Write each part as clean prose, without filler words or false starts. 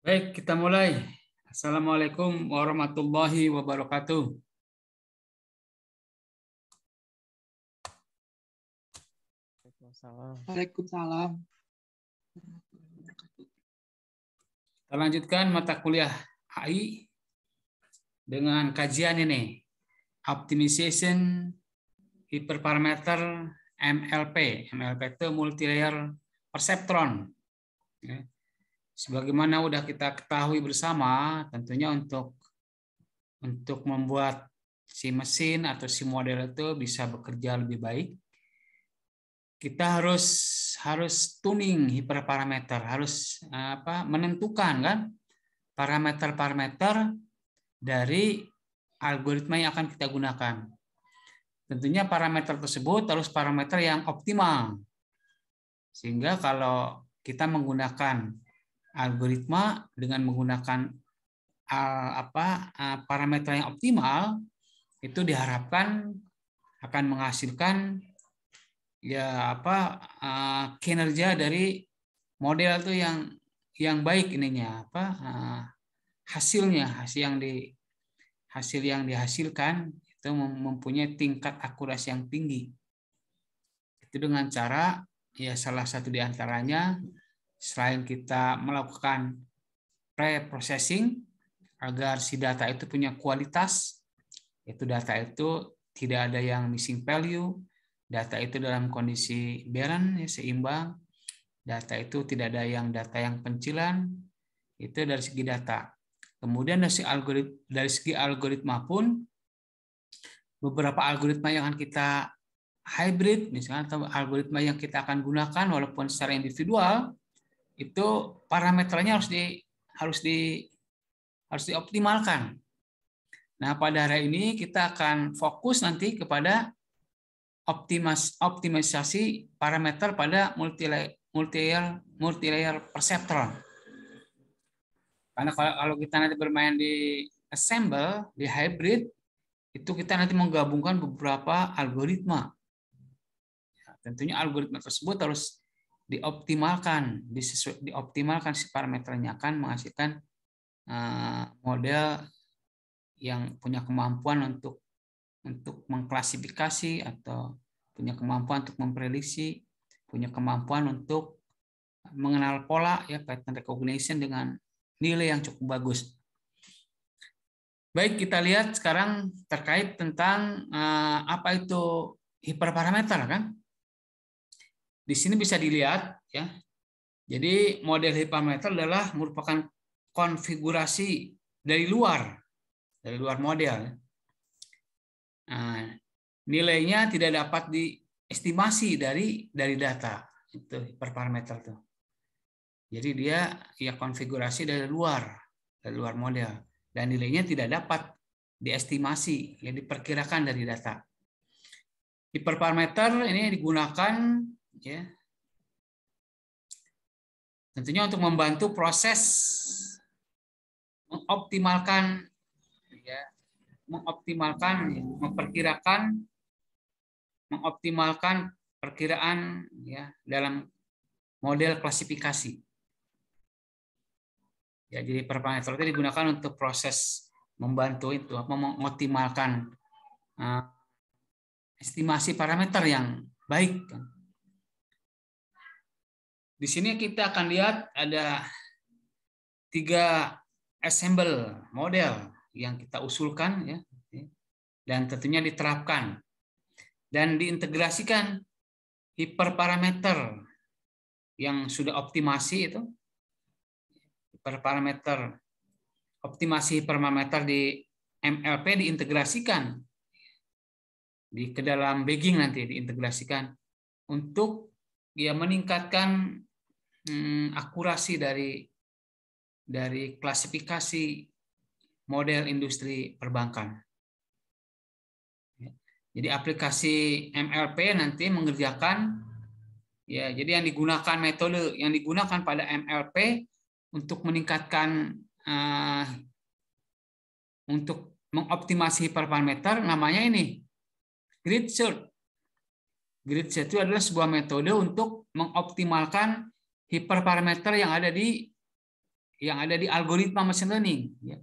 Baik, kita mulai. Assalamualaikum warahmatullahi wabarakatuh. Waalaikumsalam. Kita lanjutkan mata kuliah AI dengan kajian ini, Optimization Hyperparameter MLP. MLP itu Multilayer Perceptron. Sebagaimana udah kita ketahui bersama, tentunya untuk membuat si mesin atau si model itu bisa bekerja lebih baik, kita harus tuning hiperparameter, harus menentukan kan parameter-parameter dari algoritma yang akan kita gunakan. Tentunya parameter tersebut harus parameter yang optimal. Sehingga kalau kita menggunakan algoritma dengan menggunakan parameter yang optimal, itu diharapkan akan menghasilkan kinerja dari model tuh yang baik ininya, hasil yang dihasilkan itu mempunyai tingkat akurasi yang tinggi. Itu dengan cara salah satu di antaranya selain kita melakukan pre-processing agar si data itu punya kualitas, itu data itu tidak ada yang missing value, data itu dalam kondisi barren, seimbang, data itu tidak ada data yang pencilan, itu dari segi data. Kemudian dari segi algoritma pun, beberapa algoritma yang akan kita hybrid, misalnya atau algoritma yang kita akan gunakan walaupun secara individual, itu parameternya harus dioptimalkan. Nah, pada hari ini kita akan fokus nanti kepada optimisasi parameter pada multilayer perceptron. Karena kalau kita nanti bermain di assemble, di hybrid, itu kita nanti menggabungkan beberapa algoritma. Tentunya algoritma tersebut harus dioptimalkan si parameternya akan menghasilkan model yang punya kemampuan untuk mengklasifikasi atau punya kemampuan untuk memprediksi, punya kemampuan untuk mengenal pola pattern recognition dengan nilai yang cukup bagus. Baik, kita lihat sekarang terkait tentang apa itu hiperparameter kan? Di sini bisa dilihat ya. Jadi model hiperparameter adalah merupakan konfigurasi dari luar model. Nah, nilainya tidak dapat diestimasi dari data itu hiperparameter tuh. Jadi dia konfigurasi dari luar model dan nilainya tidak dapat diestimasi, diperkirakan dari data. Hiperparameter ini digunakan tentunya untuk membantu proses mengoptimalkan mengoptimalkan perkiraan dalam model klasifikasi. Jadi parameter itu digunakan untuk proses membantu itu mengoptimalkan estimasi parameter yang baik. Di sini kita akan lihat ada 3 assemble model yang kita usulkan dan tentunya diterapkan dan diintegrasikan hiperparameter yang sudah optimasi itu hiperparameter optimasi hiperparameter di MLP diintegrasikan ke dalam bagging, nanti diintegrasikan untuk meningkatkan akurasi dari klasifikasi model industri perbankan. Jadi aplikasi MLP nanti mengerjakan jadi yang digunakan metode yang digunakan pada MLP untuk meningkatkan untuk mengoptimasi hiperparameter namanya ini grid search. Grid search itu adalah sebuah metode untuk mengoptimalkan hiperparameter yang ada di yang ada di algoritma machine learning, ya.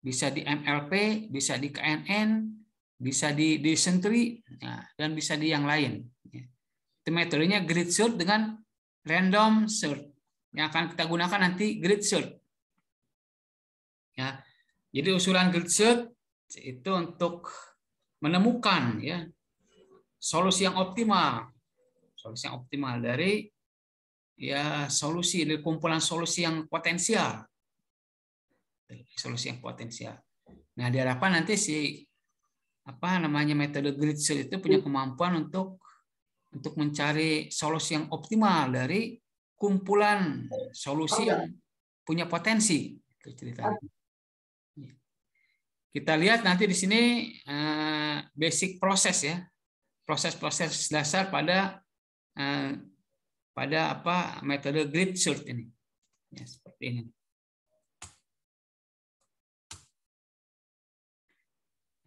Bisa di MLP, bisa di KNN, bisa di Decentrally, ya, dan bisa di yang lain. Ya. Itu metodenya grid search dengan random search. Yang akan kita gunakan nanti grid search. Ya. Jadi usulan grid search itu untuk menemukan, ya, solusi yang optimal. Solusi yang optimal dari, ya, solusi dari kumpulan solusi yang potensial. Solusi yang potensial. Nah, diharapkan nanti metode grid search itu punya kemampuan untuk mencari solusi yang optimal dari kumpulan solusi yang punya potensi. Itu ceritanya. Kita lihat nanti di sini basic proses, ya. Proses-proses dasar pada metode grid search ini. Ya, seperti ini.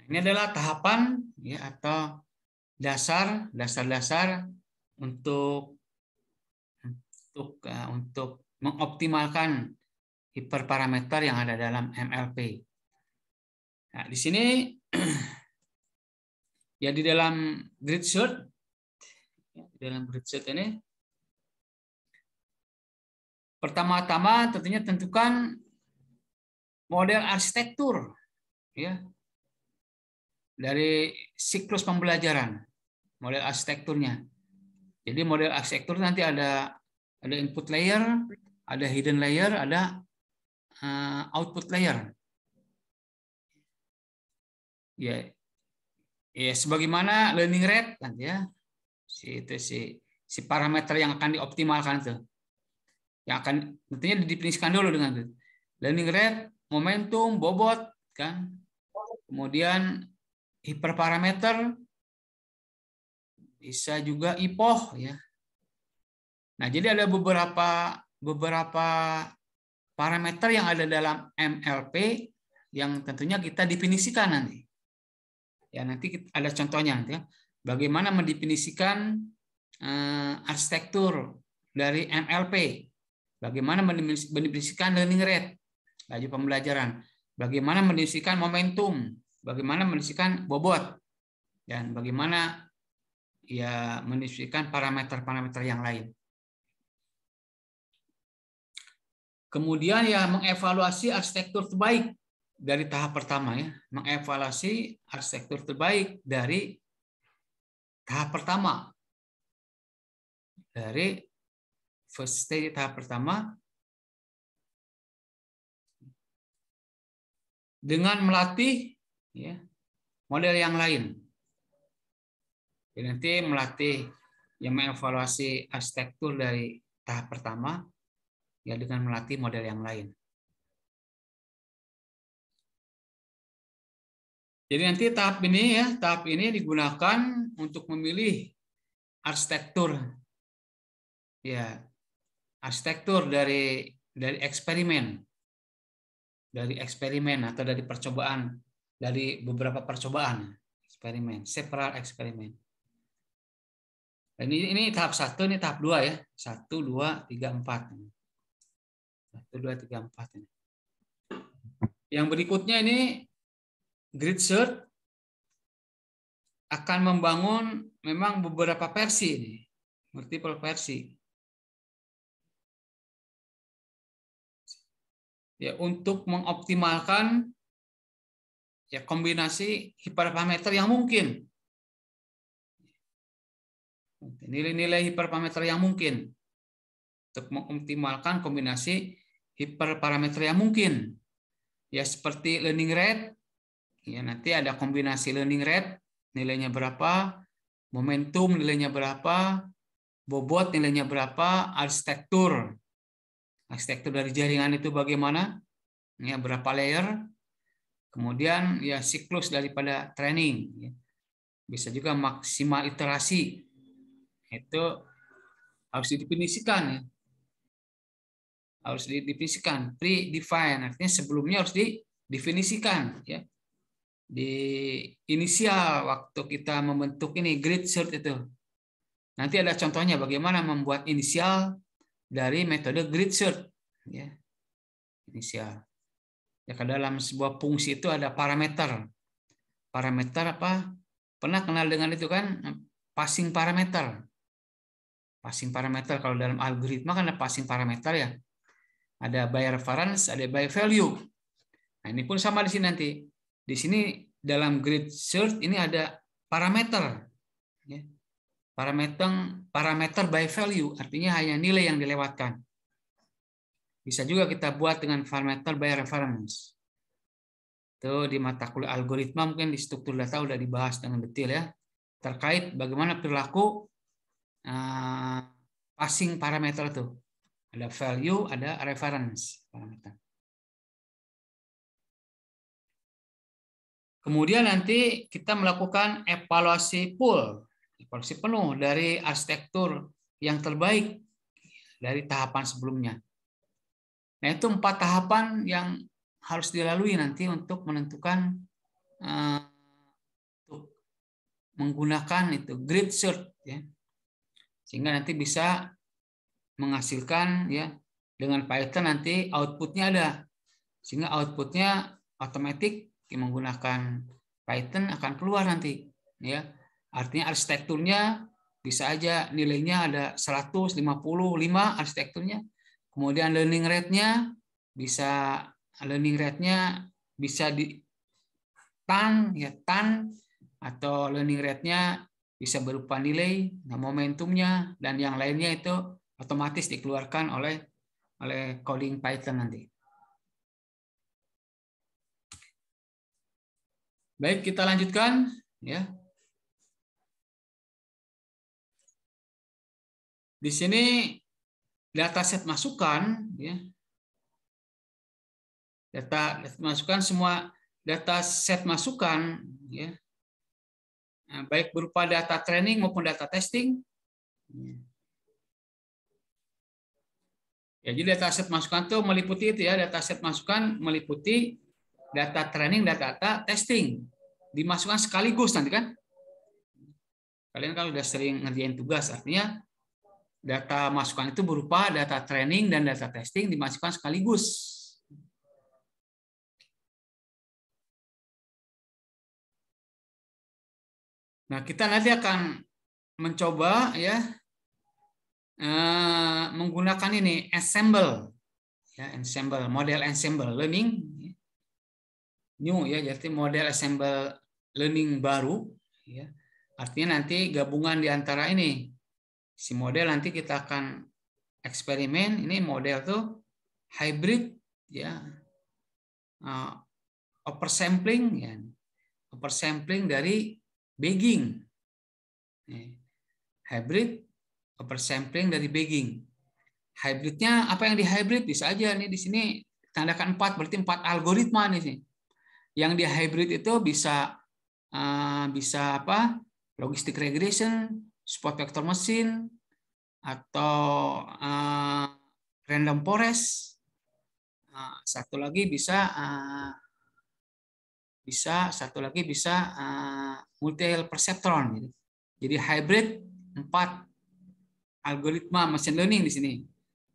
Ini adalah tahapan, ya, atau dasar-dasar untuk mengoptimalkan hiperparameter yang ada dalam MLP. Nah, di sini ya, di dalam grid search, ini pertama-tama tentunya tentukan model arsitektur, ya, dari siklus pembelajaran, model arsitekturnya. Jadi model arsitektur nanti ada input layer, ada hidden layer, ada output layer. Ya, sebagaimana learning rate kan, ya, si parameter yang akan dioptimalkan itu, yang akan tentunya didefinisikan dulu dengan itu. Learning rate, momentum, bobot, kan, kemudian hiperparameter, bisa juga IPOH, ya. Nah, jadi ada beberapa parameter yang ada dalam MLP yang tentunya kita definisikan nanti. Ya, nanti ada contohnya nanti, ya. Bagaimana mendefinisikan arsitektur dari MLP, bagaimana mendefinisikan learning rate, laju pembelajaran, bagaimana mendefinisikan momentum, bagaimana mendefinisikan bobot, dan bagaimana, ya, mendefinisikan parameter-parameter yang lain. Kemudian, ya, mengevaluasi arsitektur terbaik dari tahap pertama, ya, mengevaluasi arsitektur terbaik dari tahap pertama, dari first stage tahap pertama, dengan melatih, ya, model yang lain. Jadi nanti melatih, yang mengevaluasi arsitektur dari tahap pertama, ya, dengan melatih model yang lain. Jadi nanti tahap ini digunakan untuk memilih arsitektur, ya, arsitektur dari eksperimen, atau dari percobaan, dari beberapa percobaan eksperimen, several eksperimen. Dan ini tahap 1, ini tahap 2, ya. 1, 2, 3, 4. 1, 2, 3, 4 ini. Yang berikutnya ini grid search akan membangun memang beberapa versi ini, multiple versi. Ya, untuk mengoptimalkan, ya, kombinasi hiperparameter yang mungkin. Nilai-nilai hiperparameter yang mungkin untuk mengoptimalkan kombinasi hiperparameter yang mungkin, ya, seperti learning rate, ya, nanti ada kombinasi learning rate nilainya berapa, momentum nilainya berapa, bobot nilainya berapa, arsitektur dari jaringan itu bagaimana, ya, berapa layer, kemudian, ya, siklus daripada training, ya. Bisa juga maksimal iterasi. Itu harus didefinisikan, ya. Harus didefinisikan, pre-define, artinya sebelumnya harus didefinisikan, ya. Di inisial waktu kita membentuk ini grid search itu. Nanti ada contohnya bagaimana membuat inisial dari metode grid search, ya. inisial. Ya, ke dalam sebuah fungsi itu ada parameter. Parameter apa? Pernah kenal dengan itu kan? Passing parameter. Passing parameter kalau dalam algoritma kan ada passing parameter ya. Ada by reference, ada by value. Nah, ini pun sama di sini nanti. Di sini dalam grid search ini ada parameter. Ya. Parameter by value, artinya hanya nilai yang dilewatkan. Bisa juga kita buat dengan parameter by reference. Itu di mata kuliah algoritma, mungkin di struktur data udah dibahas dengan detail ya. Terkait bagaimana perilaku passing parameter itu. Ada value, ada reference parameter. Kemudian nanti kita melakukan evaluasi full, evaluasi penuh dari arsitektur yang terbaik dari tahapan sebelumnya. Nah, itu 4 tahapan yang harus dilalui nanti untuk menentukan untuk menggunakan itu grid search ya. Sehingga nanti bisa menghasilkan ya dengan Python nanti outputnya ada. Sehingga outputnya otomatis menggunakan Python akan keluar nanti ya. Artinya arsitekturnya bisa aja nilainya ada 155 arsitekturnya. Kemudian learning rate-nya bisa di tan ya tan, atau learning rate-nya bisa berupa nilai, momentumnya dan yang lainnya itu otomatis dikeluarkan oleh coding Python nanti. Baik, kita lanjutkan ya. Di sini dataset masukan ya. Data masukan, semua dataset masukan ya. Nah, baik berupa data training maupun data testing. Ya, jadi dataset masukan itu meliputi itu ya, dataset masukan meliputi data training, data testing. Dimasukkan sekaligus nanti kan. Kalian kalau sudah sering ngerjain tugas, artinya data masukan itu berupa data training dan data testing dimasukkan sekaligus. Nah, kita nanti akan mencoba ya menggunakan ini ensemble ya, model ensemble learning new ya, jadi model ensemble learning baru ya. Artinya nanti gabungan di antara ini si model, nanti kita akan eksperimen. Ini model tuh hybrid ya, oversampling ya, oversampling dari Bagging, hybrid oversampling dari Bagging. Hybridnya apa yang di hybrid bisa aja nih di sini tandakan 4, berarti 4 algoritma nih sih. Yang di hybrid itu bisa apa? Logistic regression, support vector machine, atau random forest. Satu lagi bisa multi perceptron gitu. Jadi hybrid 4 algoritma machine learning di sini.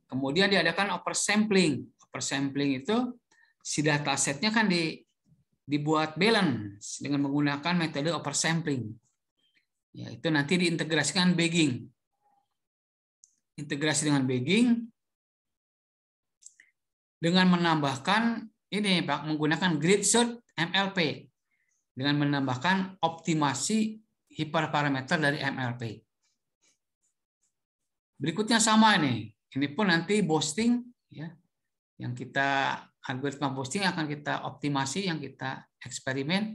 Kemudian diadakan oversampling. Oversampling itu si datasetnya kan dibuat balance dengan menggunakan metode oversampling. Ya, itu nanti diintegrasikan Bagging. Integrasi dengan Bagging dengan menambahkan ini Pak, menggunakan grid search MLP dengan menambahkan optimasi hiperparameter dari MLP. Berikutnya sama ini. Ini pun nanti boosting ya. Yang kita algoritma boosting akan kita optimasi, yang kita eksperimen.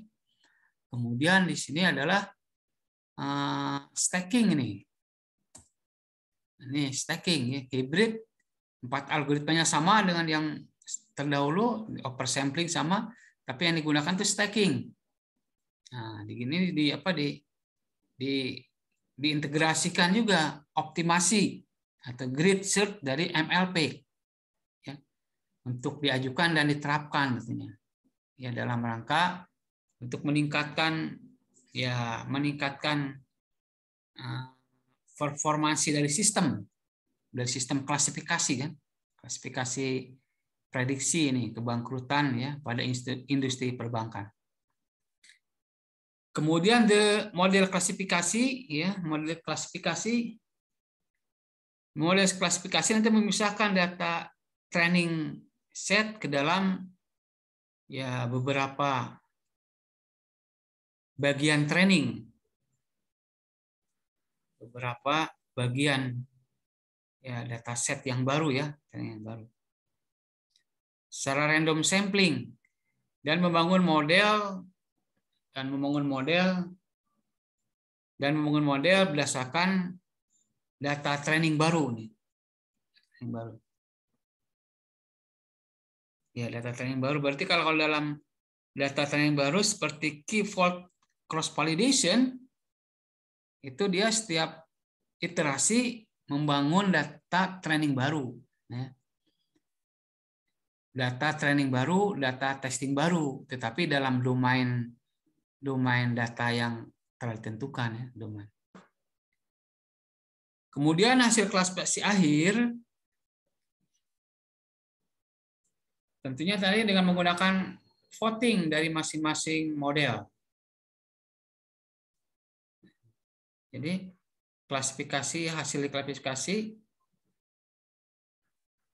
Kemudian di sini adalah stacking ini. Ini stacking ya, hybrid. 4 algoritmanya sama dengan yang terdahulu, oversampling sama, tapi yang digunakan itu stacking. Nah, diintegrasikan juga optimasi atau grid search dari MLP ya, untuk diajukan dan diterapkan tentunya. Ya, dalam rangka untuk meningkatkan performansi dari sistem klasifikasi kan, klasifikasi prediksi ini kebangkrutan ya pada industri perbankan. Kemudian model klasifikasi ya, model klasifikasi nanti memisahkan data training set ke dalam ya beberapa bagian training. Beberapa bagian ya data set yang baru ya, training yang baru. Secara random sampling dan membangun model berdasarkan data training baru nih. Yang baru. Ya, data training baru berarti kalau dalam data training baru seperti key fault cross validation itu dia setiap iterasi membangun data training baru ya. Data training baru, data testing baru, tetapi dalam domain data yang telah ditentukan ya, domain. Kemudian hasil klasifikasi akhir tentunya tadi dengan menggunakan voting dari masing-masing model. Jadi hasil klasifikasi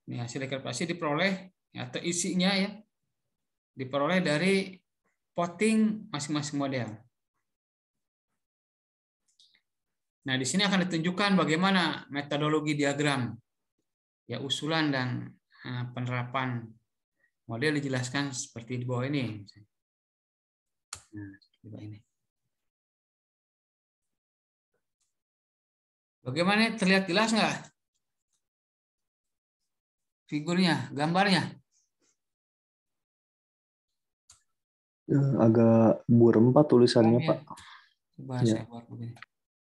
ini hasil klasifikasi diperoleh atau isinya ya diperoleh dari voting masing-masing model. Nah, di sini akan ditunjukkan bagaimana metodologi diagram ya usulan dan penerapan model dijelaskan seperti di bawah ini. Nah, di bawah ini. Bagaimana, terlihat jelas nggak figurnya, gambarnya? Agak buram Pak tulisannya ya, Pak. Coba ya. Saya buat begini.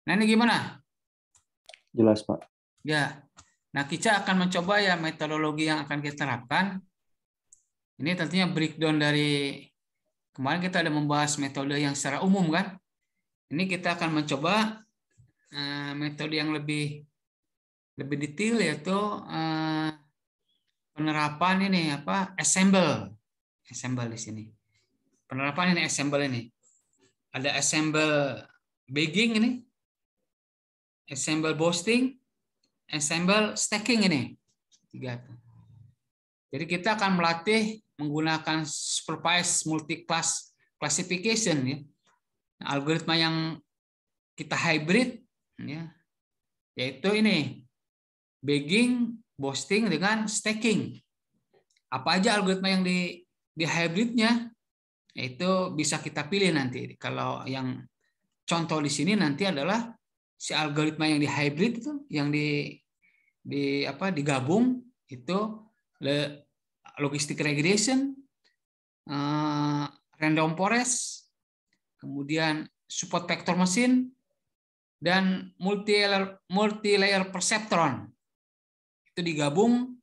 Nah, ini gimana? Jelas Pak. Ya. Nah, kita akan mencoba ya metodologi yang akan kita terapkan. Ini tentunya breakdown dari kemarin kita ada membahas metode yang secara umum kan. Ini kita akan mencoba metode yang lebih detail yaitu penerapan ini apa? Assemble di sini. Penerapan ini assemble ini. Ada assemble bagging ini. Assemble boosting, assemble stacking ini. 3. Jadi kita akan melatih menggunakan supervised multi-class classification ya. Algoritma yang kita hybrid ya. Yaitu ini. Bagging, boosting dengan stacking. Apa aja algoritma yang di hybridnya? Itu bisa kita pilih nanti. Kalau yang contoh di sini nanti adalah si algoritma yang di hybrid itu, yang digabung itu logistic regression, random forest, kemudian support vector machine, dan multi-layer perceptron. Itu digabung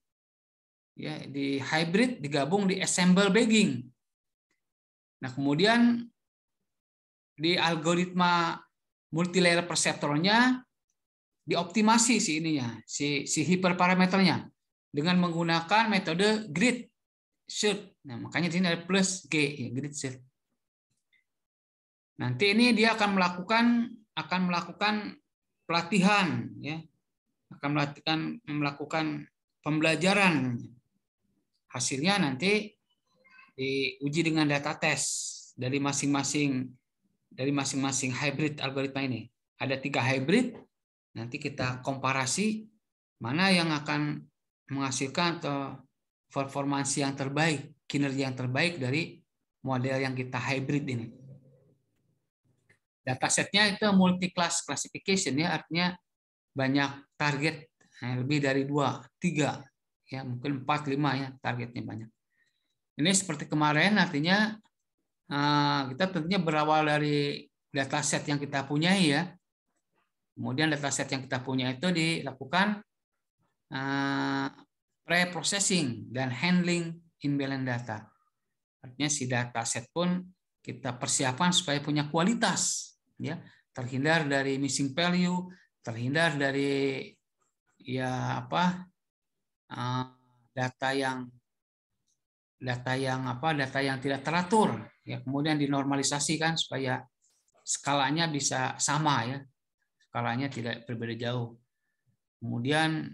ya di hybrid, digabung di assemble bagging. Nah, kemudian di algoritma multilayer perceptronnya dioptimasi si hiperparameternya dengan menggunakan metode grid search. Nah, makanya di sini ada plus G ya, grid search. Nanti ini dia akan melakukan pelatihan ya. Akan melakukan pembelajaran. Hasilnya nanti diuji dengan data test dari masing-masing hybrid algoritma ini. Ada 3 hybrid, nanti kita komparasi mana yang akan menghasilkan atau performansi yang terbaik, kinerja yang terbaik dari model yang kita hybrid ini. Datasetnya itu multi-class classification ya, artinya banyak target, lebih dari 2, 3, ya mungkin 4, 5 ya targetnya banyak. Ini seperti kemarin, artinya kita tentunya berawal dari dataset yang kita punyai ya. Kemudian dataset yang kita punya itu dilakukan pre-processing dan handling imbalance data. Artinya si dataset pun kita persiapkan supaya punya kualitas, ya, terhindar dari missing value, terhindar dari data yang data yang tidak teratur, ya kemudian dinormalisasikan supaya skalanya bisa sama, ya skalanya tidak berbeda jauh. Kemudian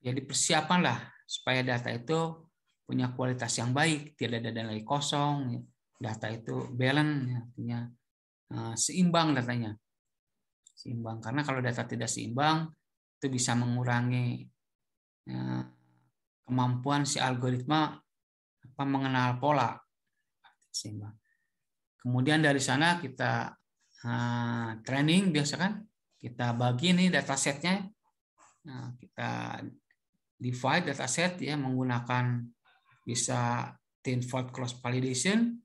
ya dipersiapkanlah supaya data itu punya kualitas yang baik, tidak ada nilai kosong, data itu balance, artinya seimbang datanya. Seimbang, karena kalau data tidak seimbang itu bisa mengurangi kemampuan si algoritma mengenal pola. Seimbang. Kemudian dari sana kita training, biasa kan kita bagi nih datasetnya, kita divide dataset ya menggunakan bisa tenfold cross validation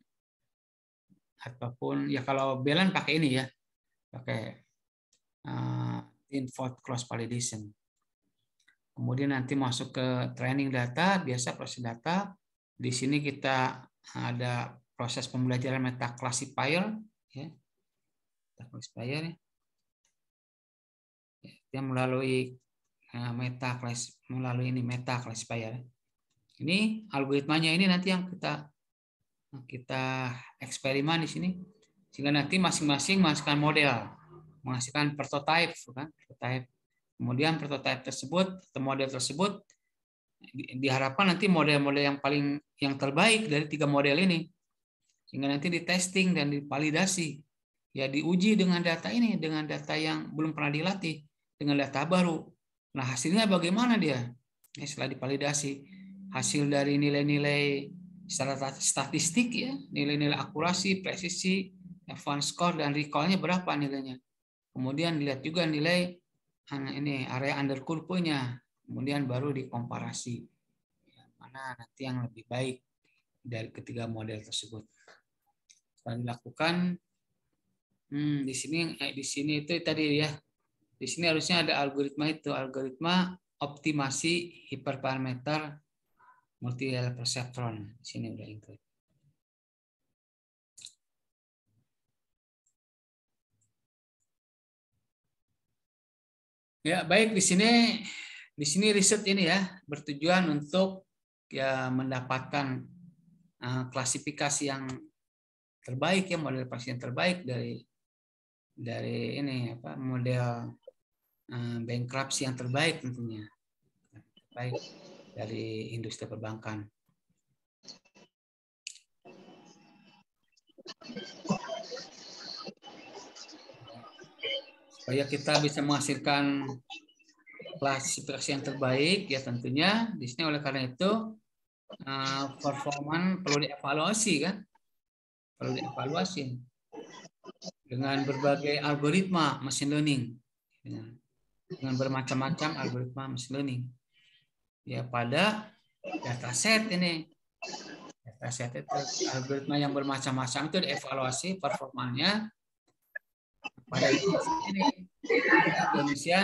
ataupun ya kalau balance pakai ini ya, pakai tenfold cross validation. Kemudian nanti masuk ke training data, biasa proses data. Di sini kita ada proses pembelajaran meta classifier, ya. Meta classifier ya, melalui meta classifier. Ini algoritmanya ini nanti yang kita eksperimen di sini, sehingga nanti masing-masing menghasilkan model, menghasilkan prototype, kan? Prototype. Kemudian prototype tersebut atau model tersebut diharapkan nanti model-model yang terbaik dari 3 model ini, sehingga nanti di testing dan divalidasi, ya diuji dengan data ini, dengan data yang belum pernah dilatih, dengan data baru. Nah hasilnya bagaimana dia? Setelah divalidasi, hasil dari nilai-nilai secara statistik ya, nilai-nilai akurasi, presisi, advance score dan recall-nya berapa nilainya. Kemudian dilihat juga nilai ini area under curve-nya, kemudian baru dikomparasi mana nanti yang lebih baik dari ketiga model tersebut. Setelah dilakukan di sini itu tadi ya, di sini harusnya ada algoritma optimasi hiperparameter multi-level perceptron. Di sini udah include. Ya, baik, di sini riset ini ya bertujuan untuk ya mendapatkan klasifikasi yang terbaik ya, model pasien terbaik dari ini model bankruptcy yang terbaik tentunya. Baik dari industri perbankan. Supaya kita bisa menghasilkan klasifikasi yang terbaik, ya tentunya di sini oleh karena itu performa perlu dievaluasi kan, perlu dievaluasi dengan berbagai algoritma machine learning, dengan bermacam-macam algoritma machine learning. Ya pada dataset ini, dataset itu algoritma yang bermacam-macam itu dievaluasi performanya pada ini Indonesia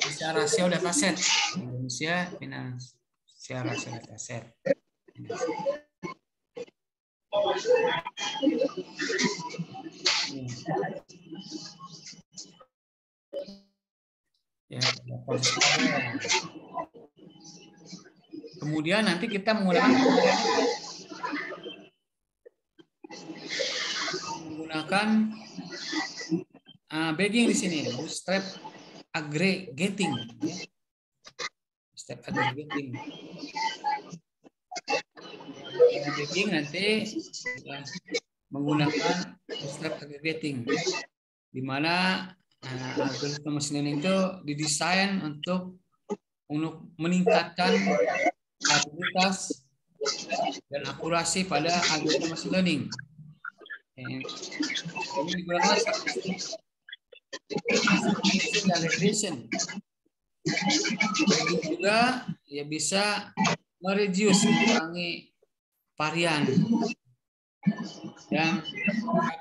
bisa rasio dataset Indonesia finansial rasio dataset. Ya, kemudian nanti kita menggunakan bagging di sini, bootstrap aggregating, ya. Step aggregating. Bagging nanti menggunakan bootstrap aggregating, di mana algoritma machine learning itu didesain untuk meningkatkan stabilitas dan akurasi pada algoritma machine learning. Ini digunakan statistik dan regression. Jadi juga ya bisa mereduce, mengurangi varian dan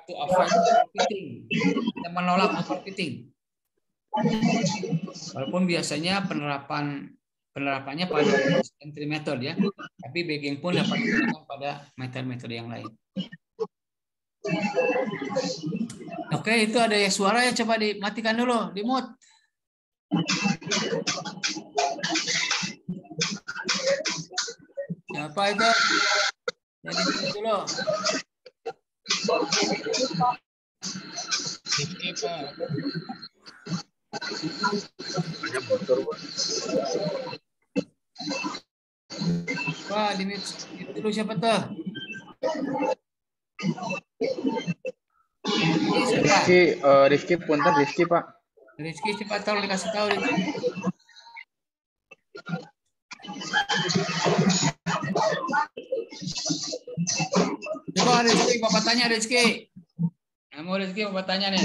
to avoid overfitting, kita menolak overfitting. Walaupun biasanya penerapannya pada entry method ya, tapi bagging pun dapat digunakan pada metode-metode yang lain. Oke, itu ada ya suara ya, coba dimatikan dulu, di mute. Siapa itu? Jadi dulu. Ada motor, Pak. Wah, di mute dulu siapa tuh? Rifki punten Rifki, Pak. Rizky cepat tolong dikasih tahu. Coba Rizky, Bapak tanya Rizky. Mau Rizky, Bapak tanya nih.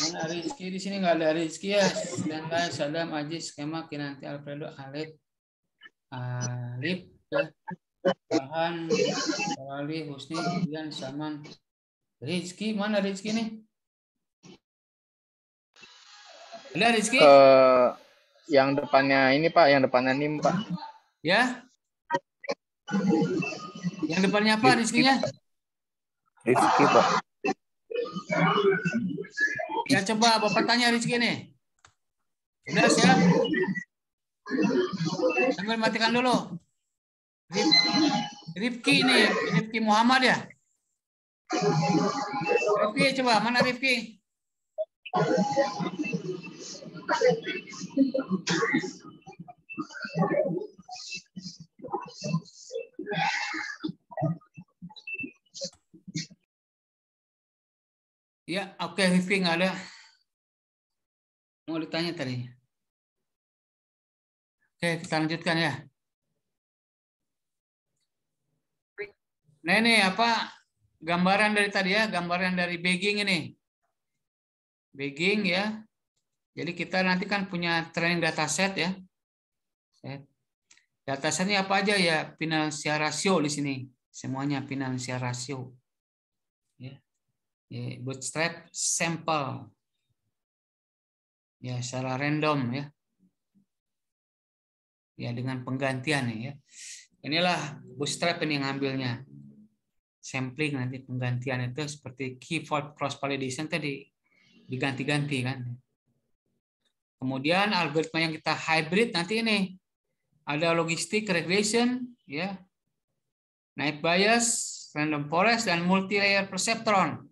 Mana Rizky di sini nggak ada Rizky ya? Standby, Sadam, Aziz, Skema, Kinanti, Alfredo, Alip, ya. Farhan, Wali, Husni, Dian, Saman. Rizky, mana Rizky nih? Ada Rizky? Yang depannya ini, Pak, yang depannya NIM, Pak. Ya? Yang depannya apa Rizky-nya? Rifki, Pak. Ya coba Bapak tanya Rizky nih. Sudah siap? Sambil matikan dulu. Rifki nih, Rifki Muhammad ya? Rifki coba, mana Rifki? Ya, oke, Rifki nggak ada. Mau ditanya tadi. Oke, kita lanjutkan ya. Nah ini apa gambaran dari tadi ya, gambaran dari bagging ini. Bagging ya. Jadi kita nanti kan punya training dataset ya. Datasetnya apa aja ya? Financial ratio di sini. Semuanya financial ratio. Ya. Bootstrap sampel. Ya, secara random ya. Ya, dengan penggantian ya. Inilah bootstrap ini yang ngambilnya. Sampling nanti penggantian itu seperti keyword cross validation tadi diganti-ganti kan. Kemudian algoritma yang kita hybrid nanti ini ada logistic regression ya. Naive Bayes, random forest dan multi layer perceptron.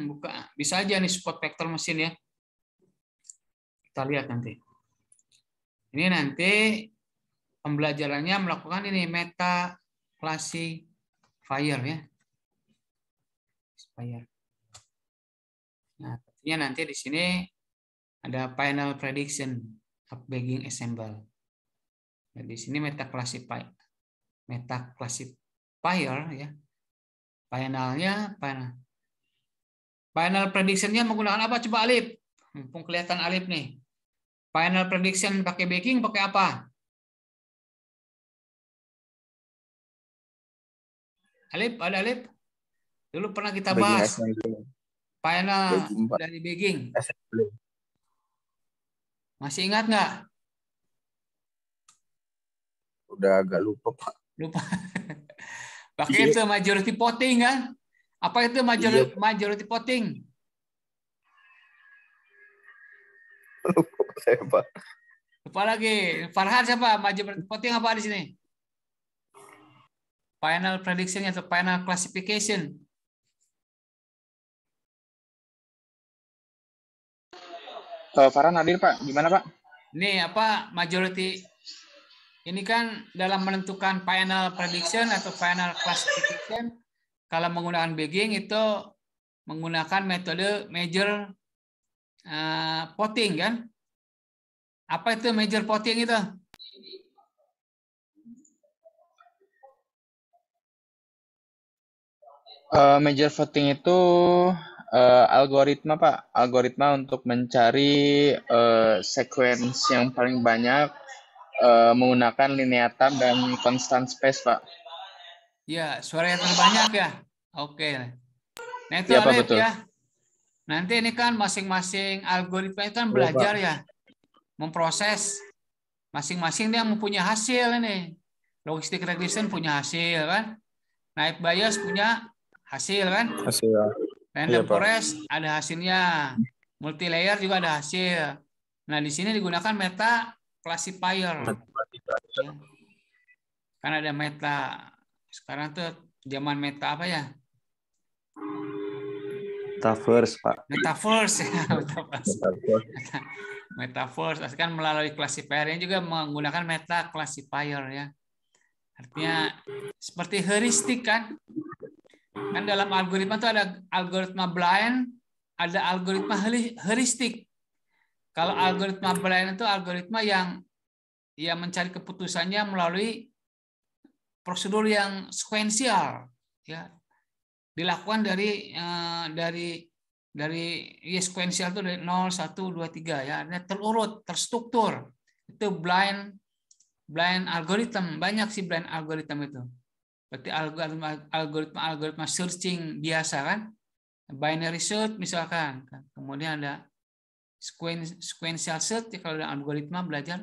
Buka bisa aja nih support vector mesin ya. Kita lihat nanti. Ini nanti pembelajarannya melakukan ini meta classifier ya. Nah, tentunya nanti di sini ada final prediction of bagging assemble. Nah, di sini meta classifier ya. Final prediction-nya menggunakan apa? Coba Alip. Mumpung kelihatan Alip nih. Final prediction pakai bagging pakai apa? Alip, ada Alip? Dulu pernah kita bahas. Final dari bagging. Masih ingat nggak? Udah agak lupa, Pak. Lupa. Pakai itu majority voting kan? Apa itu majority voting? Lupa saya, Pak. Lupa lagi. Farhan siapa? Majority voting apa di sini? Final prediction atau final classification? Farhan hadir, Pak. Gimana, Pak? Ini apa majority? Ini kan dalam menentukan final prediction atau final classification, kalau menggunakan bagging itu menggunakan metode major voting kan? Apa itu major voting itu? Major voting itu algoritma, Pak. Algoritma untuk mencari sequence yang paling banyak menggunakan linear time dan constant space, Pak. Ya, suara yang terbanyak ya. Oke. Nah itu ya, Pak, Alip betul. ya. Nanti ini kan masing-masing algoritma itu kan belajar ya, memproses. Masing-masing dia mempunyai hasil ini. Logistic regression punya hasil kan. Naib Bayes punya hasil kan? Hasil. Random Iya, Pak. forest ada hasilnya. Multi-layer juga ada hasil. Nah, di sini digunakan meta classifier. Ya. Kan ada meta. Sekarang tuh zaman meta apa ya? Metaverse, Pak. Metaverse ya, Metaverse kan melalui classifier-nya juga menggunakan meta classifier ya. Artinya seperti heuristik kan? Kan dalam algoritma itu ada algoritma blind, ada algoritma heuristik. Kalau algoritma blind itu algoritma yang mencari keputusannya melalui prosedur yang sekuensial, ya, dilakukan dari ya sekuensial itu dari 0, 1, 2, 3 ya, terurut, terstruktur. Itu blind algorithm, banyak sih blind algorithm itu. Berarti algoritma searching biasa kan, binary search misalkan, kemudian ada sequential search kalau ada algoritma belajar.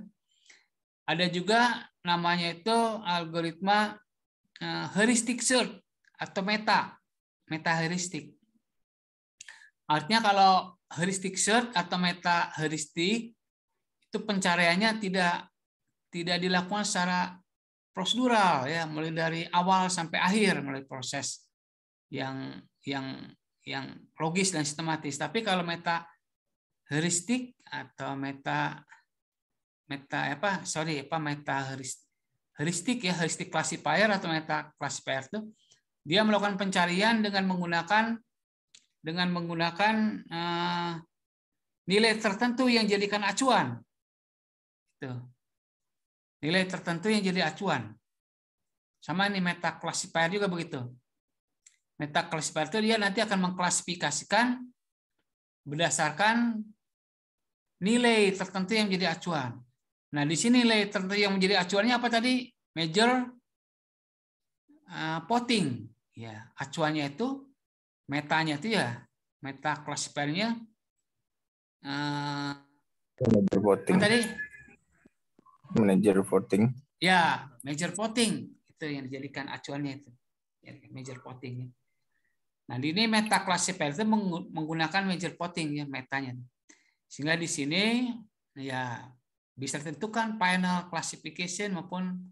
Ada juga namanya itu algoritma heuristic search atau meta heuristik. Artinya kalau heuristic search atau meta heuristik itu pencariannya tidak dilakukan secara prosedural ya, mulai dari awal sampai akhir melalui proses yang logis dan sistematis. Tapi kalau meta heuristik atau meta heuristik ya, heuristik classifier atau meta classifier itu dia melakukan pencarian dengan menggunakan nilai tertentu yang jadikan acuan. Nilai tertentu yang jadi acuan. Sama ini meta classifier juga begitu. Meta classifier itu dia nanti akan mengklasifikasikan berdasarkan nilai tertentu yang menjadi acuan. Nah, di sini nilai tertentu yang menjadi acuannya apa tadi? Major voting. Ya, acuannya itu metanya itu ya, meta classifiernya Manager voting. apa tadi? Manager voting. Ya, major voting itu yang dijadikan acuannya itu. Ya, major voting. Nah, ini meta classifier itu menggunakan major voting ya metanya. Sehingga di sini ya bisa ditentukan final classification maupun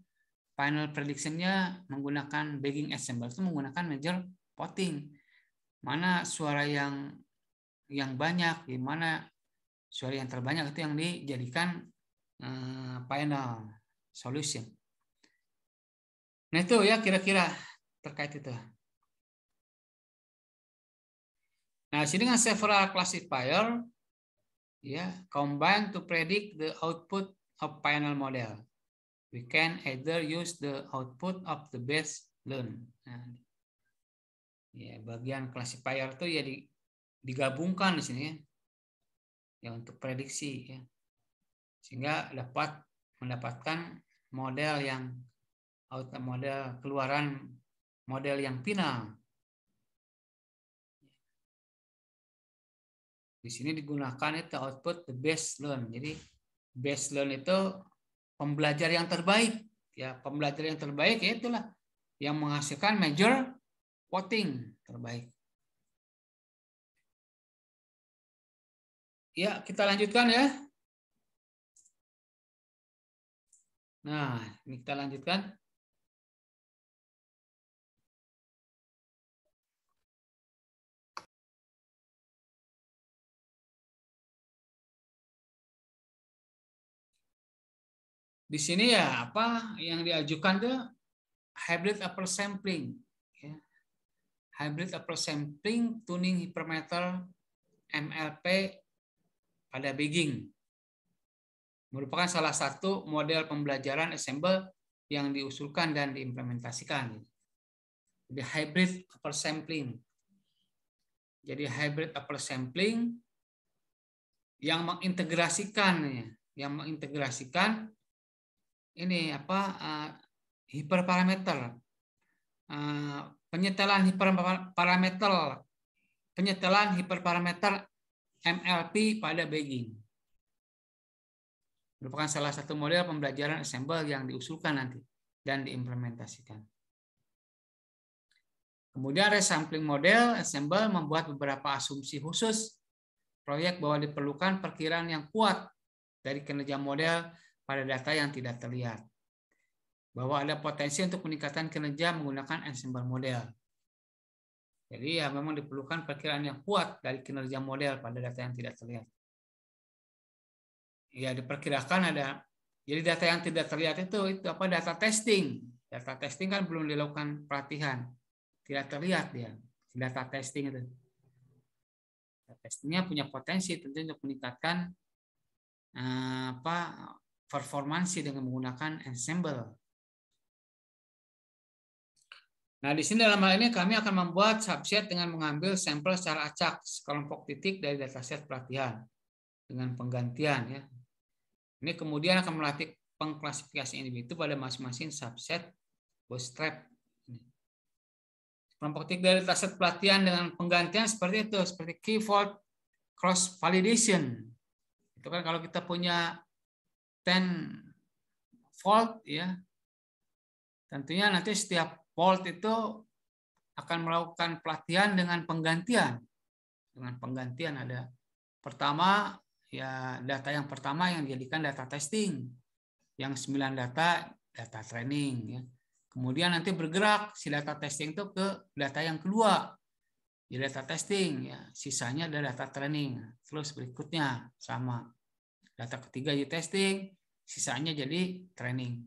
final prediction-nya menggunakan Bayes ensemble itu menggunakan major voting. Mana suara yang banyak, di mana suara yang terbanyak itu yang dijadikan final solution. Nah itu ya kira-kira terkait itu. Nah sini dengan several classifier ya combine to predict the output of final model. We can either use the output of the base learn. Nah, ya bagian classifier itu ya digabungkan di sini ya untuk prediksi ya. Sehingga dapat mendapatkan model keluaran model yang final. Di sini digunakan itu output the best learn. Jadi best learn itu pembelajar yang terbaik. Ya, pembelajar yang terbaik ya itulah yang menghasilkan major voting terbaik. Ya, kita lanjutkan ya. Nah, ini kita lanjutkan. Di sini ya apa yang diajukan tuh hybrid upper sampling, ya. Hybrid upper sampling tuning hypermeter MLP pada Bayes merupakan salah satu model pembelajaran ensemble yang diusulkan dan diimplementasikan. Jadi hybrid upper sampling. Jadi hybrid upper sampling yang mengintegrasikan ini apa hiperparameter, penyetelan hiperparameter MLP pada Bayes. Merupakan salah satu model pembelajaran ensemble yang diusulkan nanti dan diimplementasikan. Kemudian resampling model, ensemble membuat beberapa asumsi khusus proyek bahwa diperlukan perkiraan yang kuat dari kinerja model pada data yang tidak terlihat. Bahwa ada potensi untuk peningkatan kinerja menggunakan ensemble model. Jadi ya memang diperlukan perkiraan yang kuat dari kinerja model pada data yang tidak terlihat. Ya diperkirakan ada. Jadi data yang tidak terlihat itu apa, data testing. Data testing kan belum dilakukan pelatihan. Tidak terlihat dia, data testing itu. Data testingnya punya potensi tentu untuk meningkatkan performansi dengan menggunakan ensemble. Nah, di sini dalam hal ini kami akan membuat subset dengan mengambil sampel secara acak sekelompok titik dari dataset pelatihan dengan penggantian ya. Ini kemudian akan melatih pengklasifikasi individu pada masing-masing subset bootstrap. Kelompok titik dari dataset pelatihan dengan penggantian seperti itu, seperti keyword cross validation. Itu kan kalau kita punya 10 fold ya, tentunya nanti setiap fold itu akan melakukan pelatihan dengan penggantian. Dengan penggantian ada pertama ya, data yang pertama yang dijadikan data testing, yang 9 data training ya. Kemudian nanti bergerak si data testing itu ke data yang kedua, jadi data testing ya, sisanya ada data training. Terus berikutnya sama, data ketiga jadi testing, sisanya jadi training.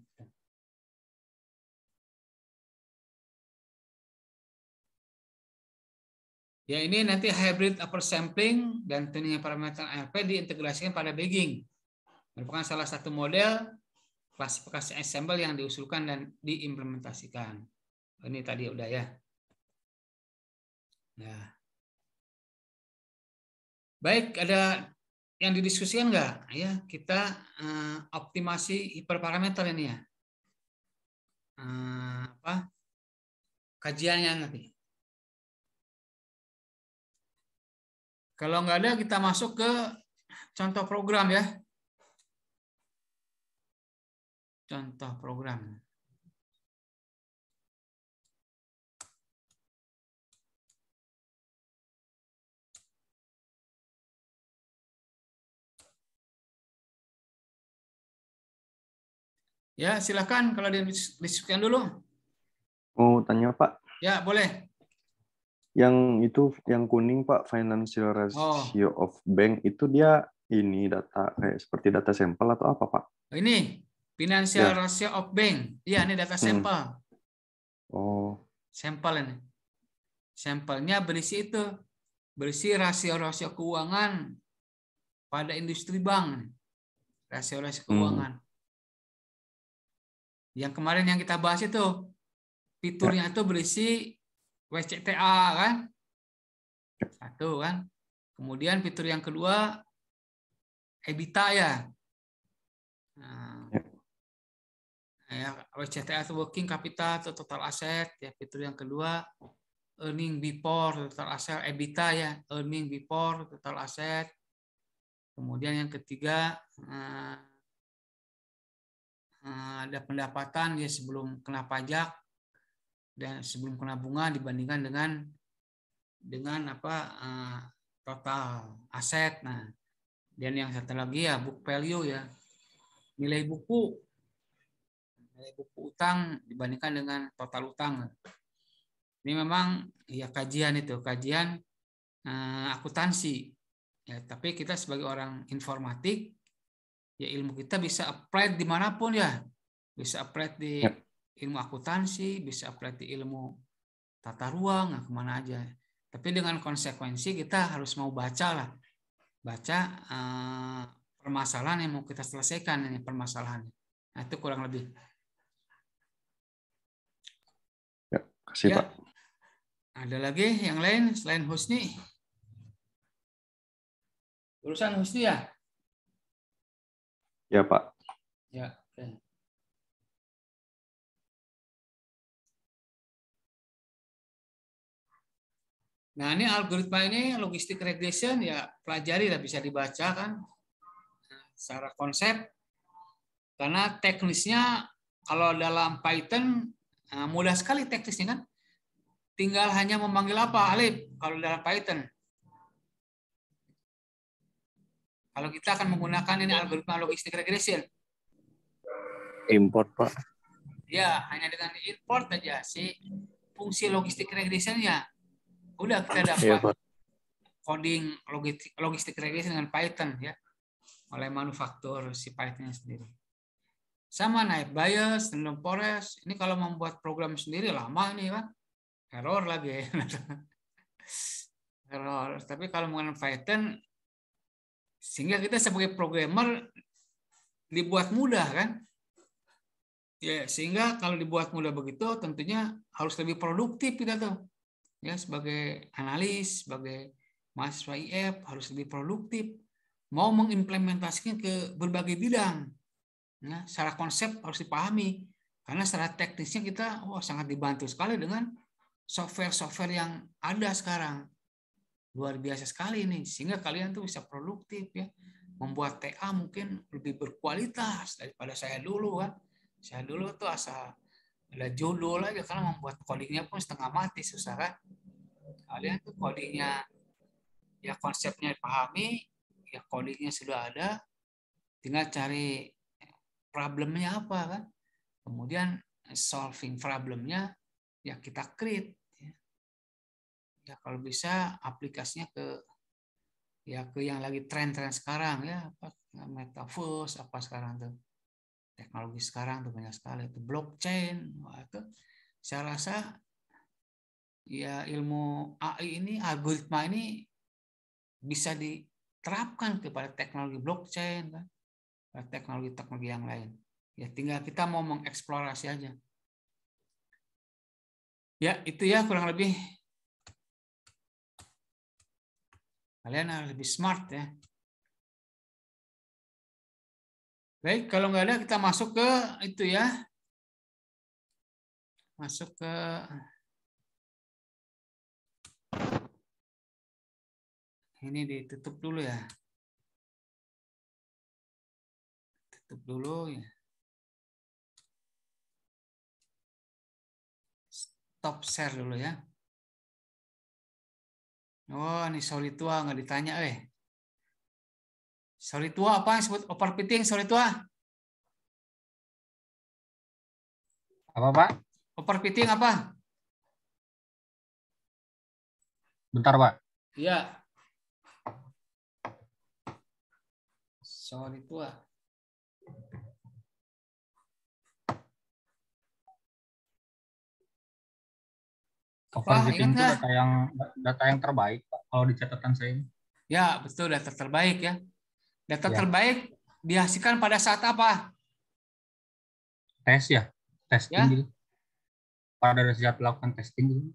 Ya ini nanti hybrid upper sampling dan tuning parameter ARP diintegrasikan pada bagging. Merupakan salah satu model klasifikasi ensemble yang diusulkan dan diimplementasikan. Ini tadi udah ya. Nah. Baik, ada yang didiskusikan nggak? Ya, kita optimasi hiperparameter ini ya. Kajiannya nanti. Kalau nggak ada, kita masuk ke contoh program ya. Contoh program. Ya, silakan kalau didiskusikan dulu. Mau tanya Pak, Ya, boleh. yang itu yang kuning Pak, financial ratio of bank itu dia ini data kayak seperti data sampel atau apa Pak? Ini financial Ya. ratio of bank. Iya, ini data sampel. Oh. Sampel ini. Sampelnya berisi itu. Berisi rasio-rasio keuangan pada industri bank. Rasio-rasio keuangan. Yang kemarin yang kita bahas itu, fiturnya itu berisi WCTA kan? Satu kan. Kemudian fitur yang kedua, EBITDA ya. Nah, ya, WCTA itu working capital atau total asset ya. Fitur yang kedua, earning before total asset, EBITDA ya, earning before total asset. Kemudian yang ketiga, ada pendapatan ya sebelum kena pajak dan sebelum kena bunga dibandingkan dengan total aset. Nah, dan yang satu lagi ya book value ya, nilai buku utang dibandingkan dengan total utang. Ini memang ya kajian akuntansi ya, tapi kita sebagai orang informatik ya, ilmu kita bisa apply dimanapun ya, bisa apply di ilmu akuntansi, bisa apply di ilmu tata ruang, nah kemana aja. Tapi dengan konsekuensi kita harus mau baca permasalahan yang mau kita selesaikan ini permasalahan. Nah itu kurang lebih. Ya, kasih Pak. Ada lagi yang lain selain Husni? Urusan Husni ya? Ya Pak. Ya. Okay. Nah ini algoritma ini logistic regression ya, pelajari lah, bisa dibaca kan secara konsep. Karena teknisnya kalau dalam Python mudah sekali teknisnya kan. tinggal hanya memanggil apa, Alif, kalau dalam Python. Kalau kita akan menggunakan ini algoritma logistic regression. Import, Pak. Ya, hanya dengan import aja si fungsi logistic regression-nya. Udah kita dapat Pak. coding logistic regression dengan Python ya. Oleh manufaktur si Python-nya sendiri. Sama naik bias, random forest. Ini kalau membuat program sendiri lama nih, Pak. Error lagi. Error. Tapi kalau menggunakan Python, sehingga kita sebagai programmer dibuat mudah kan? Ya, sehingga kalau dibuat mudah begitu, tentunya harus lebih produktif kita tuh. Ya, sebagai analis, sebagai mahasiswa IF harus lebih produktif. Mau mengimplementasikan ke berbagai bidang. Ya, secara konsep harus dipahami. Karena secara teknisnya kita sangat dibantu sekali dengan software-software yang ada sekarang. Luar biasa sekali nih, sehingga kalian tuh bisa produktif ya. Membuat TA mungkin lebih berkualitas daripada saya dulu kan. Saya dulu tuh asal ada judul aja, karena membuat codingnya pun setengah mati, susah kan. Kalian tuh codingnya ya konsepnya dipahami, ya codingnya sudah ada, tinggal cari problemnya apa kan. Kemudian solving problemnya ya kita create. Ya kalau bisa aplikasinya ke yang lagi tren-tren sekarang ya, apa metaverse apa sekarang tuh. Teknologi sekarang tuh banyak sekali itu blockchain. Wah, itu saya rasa ya ilmu AI ini, algoritma ini bisa diterapkan kepada teknologi blockchain kan, teknologi-teknologi yang lain. Ya tinggal kita mau mengeksplorasi aja. Ya itu ya kurang lebih. Kalian harus lebih smart ya. Baik, kalau nggak ada kita masuk ke itu ya. Masuk ke ini, ditutup dulu ya. Tutup dulu ya. Stop share dulu ya. Oh, ini sorry tua nggak ditanya Sorry tua apa yang disebut overfitting? Sorry tua. Apa, Pak? Overfitting apa? Bentar, Pak. Iya. Sorry tua. Overfitting itu data yang terbaik, Pak, kalau di catatan saya. Ya, betul, data terbaik ya. Data terbaik dihasilkan pada saat apa? Tes ya, testing ya? gitu. Pada saat melakukan testing gitu.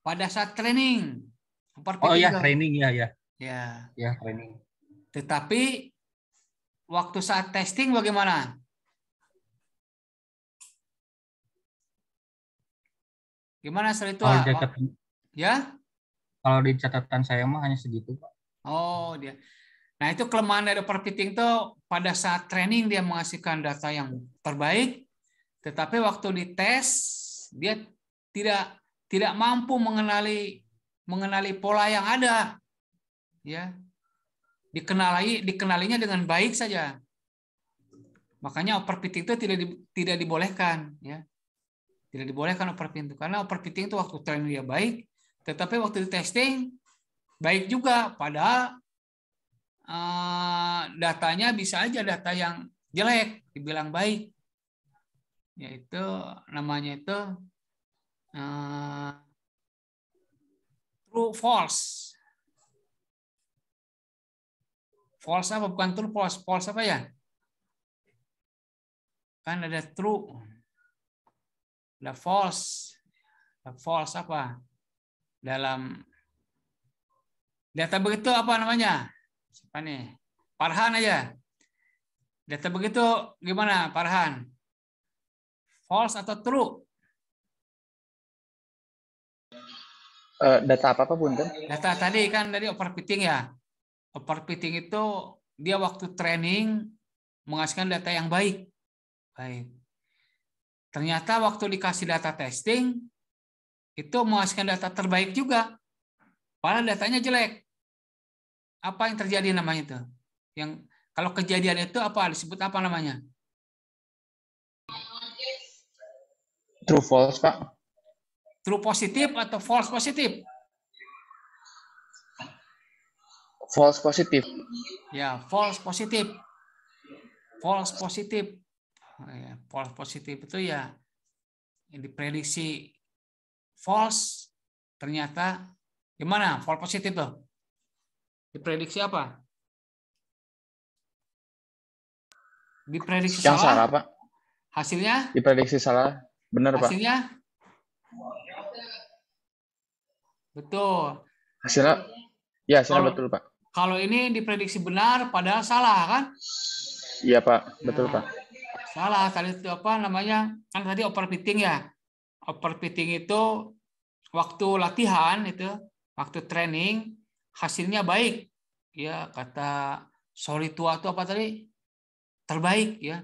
Pada saat training. Oh iya, training ya. Ya, training. Tetapi waktu saat testing bagaimana? Gimana soal itu? Ya? Kalau di catatan saya mah hanya segitu, Pak. Oh, dia. Nah, itu kelemahan dari overfitting itu pada saat training dia menghasilkan data yang terbaik, tetapi waktu dites dia tidak mampu mengenali pola yang ada. Ya. Dikenalinya dengan baik saja. Makanya overfitting itu tidak dibolehkan, ya. Tidak dibolehkan overfitting itu, karena overfitting itu waktu training dia baik, tetapi waktu di testing baik juga, padahal datanya bisa aja data yang jelek dibilang baik. Yaitu namanya itu true false. False apa? Bukan true false. False apa ya? Kan ada true, ada false. Ada false apa? Dalam data begitu apa namanya? Siapa nih? Farhan aja. Data begitu gimana, Farhan? False atau true? Data apa pun kan? Data tadi kan dari overfitting ya. Overfitting itu dia waktu training menghasilkan data yang baik. Baik. Ternyata waktu dikasih data testing itu menghasilkan data terbaik juga, padahal datanya jelek. Apa yang terjadi namanya itu? Yang kalau kejadian itu apa disebut apa namanya? True false, Pak. True positif atau false positif? False positif. Ya, false positif. False positif. False positif itu ya yang diprediksi false, ternyata gimana? False positif tuh. Diprediksi apa? Diprediksi Yang salah. salah, Pak. Hasilnya? Diprediksi salah. Benar, Pak. Hasilnya? Betul. Hasilnya? Ya, hasilnya betul, Pak. Kalau ini diprediksi benar, padahal salah, kan? Iya, Pak. Betul, Pak. Salah. Tadi itu apa namanya? Kan tadi overfitting ya. Overfitting itu waktu latihan, itu waktu training, hasilnya baik. Ya, kata Solitua itu apa tadi? Terbaik, ya.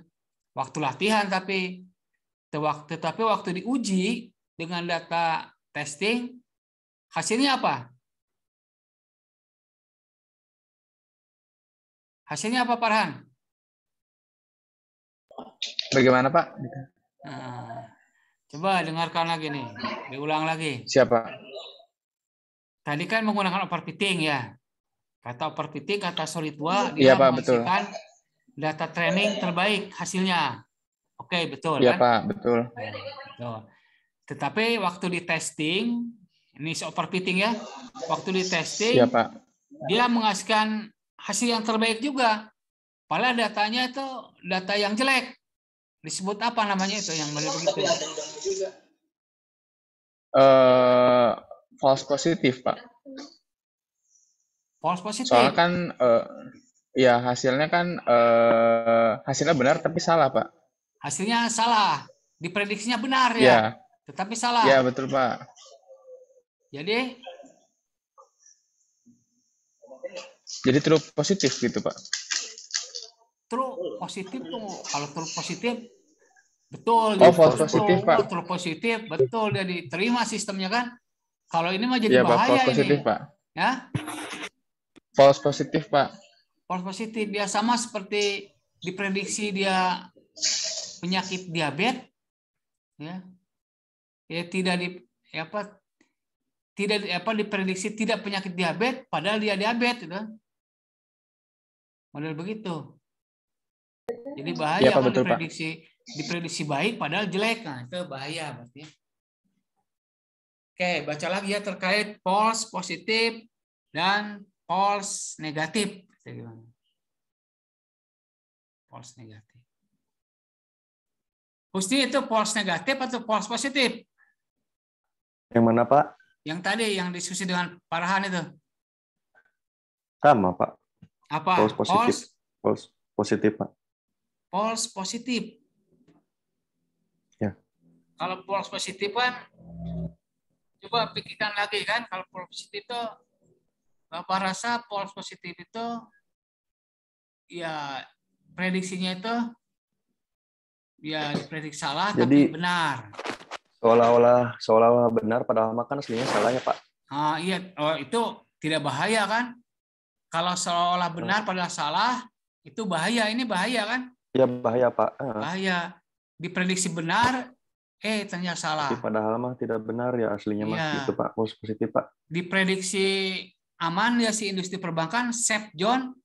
Waktu latihan, tapi waktu diuji dengan data testing, hasilnya apa? Hasilnya apa, Farhan? Bagaimana, Pak? Nah, coba dengarkan lagi nih, diulang lagi. Siapa? Tadi kan menggunakan overfitting ya. Kata overfitting, kata Solitua, Iya, dia Pak, betul. menghasilkan data training terbaik hasilnya. Oke, betul Iya, kan? Pak, betul. Betul. Tetapi waktu di testing, ini overfitting ya. Waktu di testing, Iya, Pak. dia menghasilkan hasil yang terbaik juga. Padahal datanya itu data yang jelek. Disebut apa namanya itu yang model begitu? False positif, Pak. False positif. Soalnya kan ya hasilnya kan hasilnya benar tapi salah, Pak. Hasilnya salah. Diprediksinya benar ya. Ya. Tetapi salah. Ya, betul, Pak. Jadi true positif gitu, Pak. True positif tuh, kalau true positif betul. False positif, Pak. True positif betul, dia diterima sistemnya kan. Kalau ini mah jadi Iya, Pak, bahaya false positif, ini. Pak. Ya? False positif, Pak. False positif dia sama seperti diprediksi dia penyakit diabetes, ya. Ya tidak diprediksi tidak penyakit diabetes, padahal dia diabetes, gitu. Model begitu. Jadi bahaya ya, Pak, kalau betul, diprediksi baik padahal jelek. Nah, itu bahaya berarti. Oke, baca lagi ya terkait false positif dan false negatif. False negatif. Husni, itu false negatif atau false positif? Yang mana, Pak? Yang tadi yang diskusi dengan Farhan itu. Sama, Pak. Apa? False positif. False positif, Pak. False positif. Ya. Kalau false positif kan, coba pikirkan lagi kan, kalau false positif itu, Bapak rasa false positif itu, ya prediksinya itu, ya diprediksi salah, jadi, tapi benar. Seolah-olah benar, padahal kan aslinya salah ya, Pak. Iya, itu tidak bahaya kan? Kalau seolah benar padahal salah, itu bahaya. Ini bahaya kan? Ya bahaya, Pak. Bahaya. Diprediksi benar, ternyata salah. Tapi padahal mah tidak benar ya aslinya mah gitu, Pak. False positif, Pak. Diprediksi aman ya si industri perbankan, safe zone.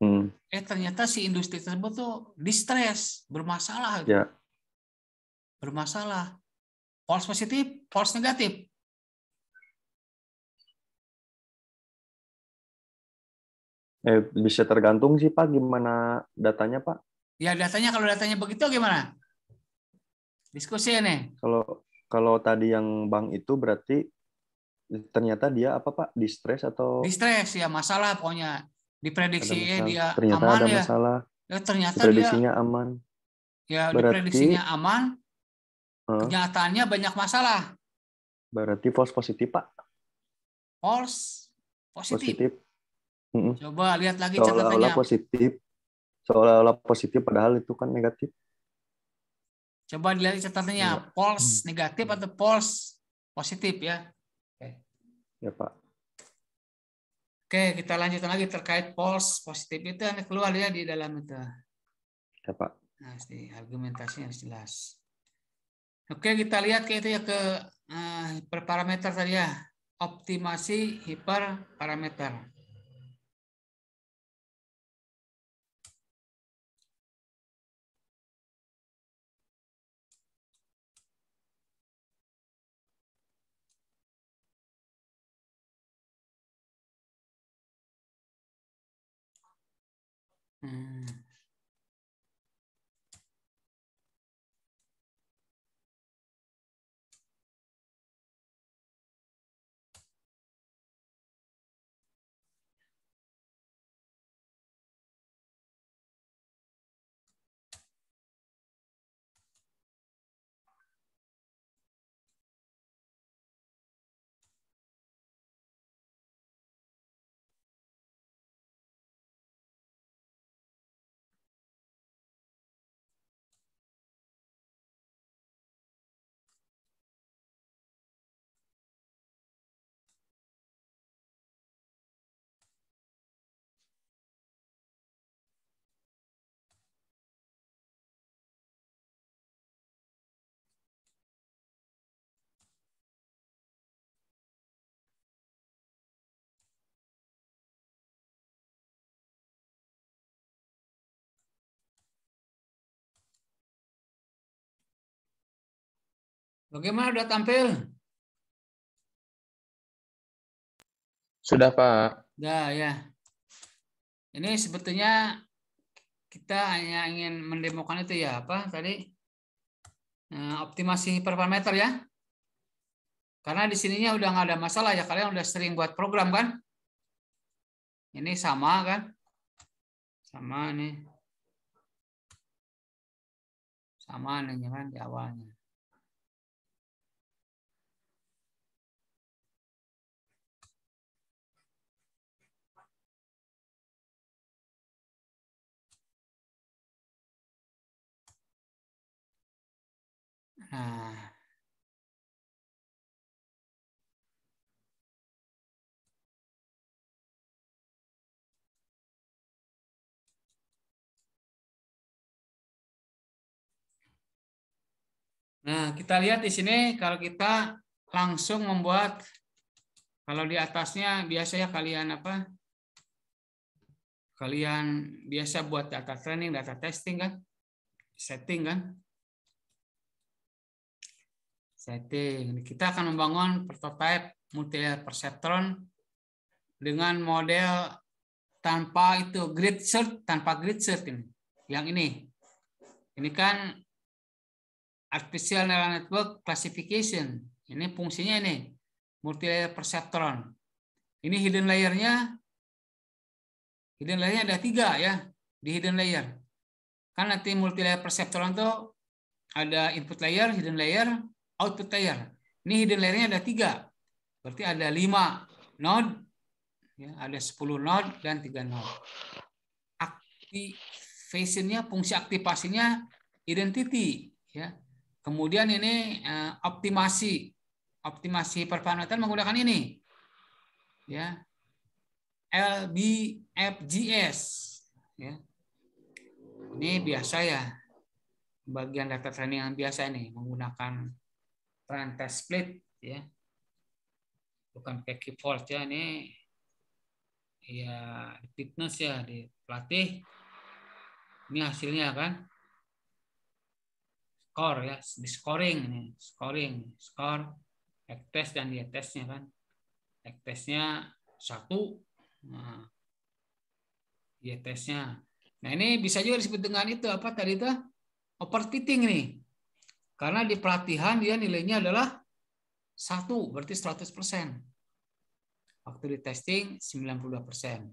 Ternyata si industri tersebut tuh distress, bermasalah. Ya. Bermasalah. False positif, false negatif. Bisa tergantung sih, Pak, gimana datanya, Pak. Ya datanya, kalau datanya begitu gimana? Diskusi nih. Kalau tadi yang bank itu berarti ternyata dia apa, Pak? Distress atau? Distress ya, masalah pokoknya. Diprediksi dia ternyata aman ada ya. Masalah. Ternyata prediksinya dia aman. Ya, diprediksinya aman. Kenyataannya banyak masalah. Berarti false positif, Pak. False positif. Coba lihat lagi catatannya. Seolah-olah positif padahal itu kan negatif. Coba dilihat catatannya, false negatif atau false positif ya. Ya, Pak. Oke, kita lanjutkan lagi terkait false positif itu yang keluar ya di dalam itu. Ya, Pak. Nah, argumentasinya harus jelas. Oke, kita lihat ke itu ya ke hiperparameter tadi ya. Optimasi hiperparameter. Bagaimana udah tampil? Sudah, Pak. Udah ya. Ini sebetulnya kita hanya ingin mendemokan itu ya, apa tadi? Optimasi hiperparameter ya. Karena di sininya udah nggak ada masalah ya, kalian udah sering buat program kan? Ini sama kan? Sama nih. Sama nih kan di awalnya. Nah, kita lihat di sini kalau kita langsung membuat, kalau di atasnya biasanya kalian apa? Kalian biasa buat data training, data testing kan? Setting kan? Setting. Kita akan membangun prototype multi-layer perceptron dengan model tanpa itu grid search, tanpa grid search ini. Yang ini. Ini kan artificial neural network classification. Ini fungsinya ini multi-layer perceptron. Ini hidden layernya ada 3 ya di hidden layer. Kan nanti multi-layer perceptron itu ada input layer, hidden layer, output layer. Ini hidden layernya ada 3. Berarti ada 5 node, ya, ada 10 node dan 3 node. Activationnya, fungsi aktivasinya identity, ya. Kemudian ini optimasi hiperparameter menggunakan ini, ya, LBFGS, ya. Ini biasa ya, bagian data training yang biasa ini menggunakan trend test split, ya, bukan kayak keyboard ya, ini ya di fitness ya, di pelatih. Ini hasilnya kan, score ya, di scoring ini, score, test dan dia testnya kan, testnya 1, nah, dia tesnya. Nah ini bisa juga disebut dengan itu apa tadi itu overfitting nih, karena di pelatihan dia nilainya adalah 1, berarti 100%. Waktu di testing 92%.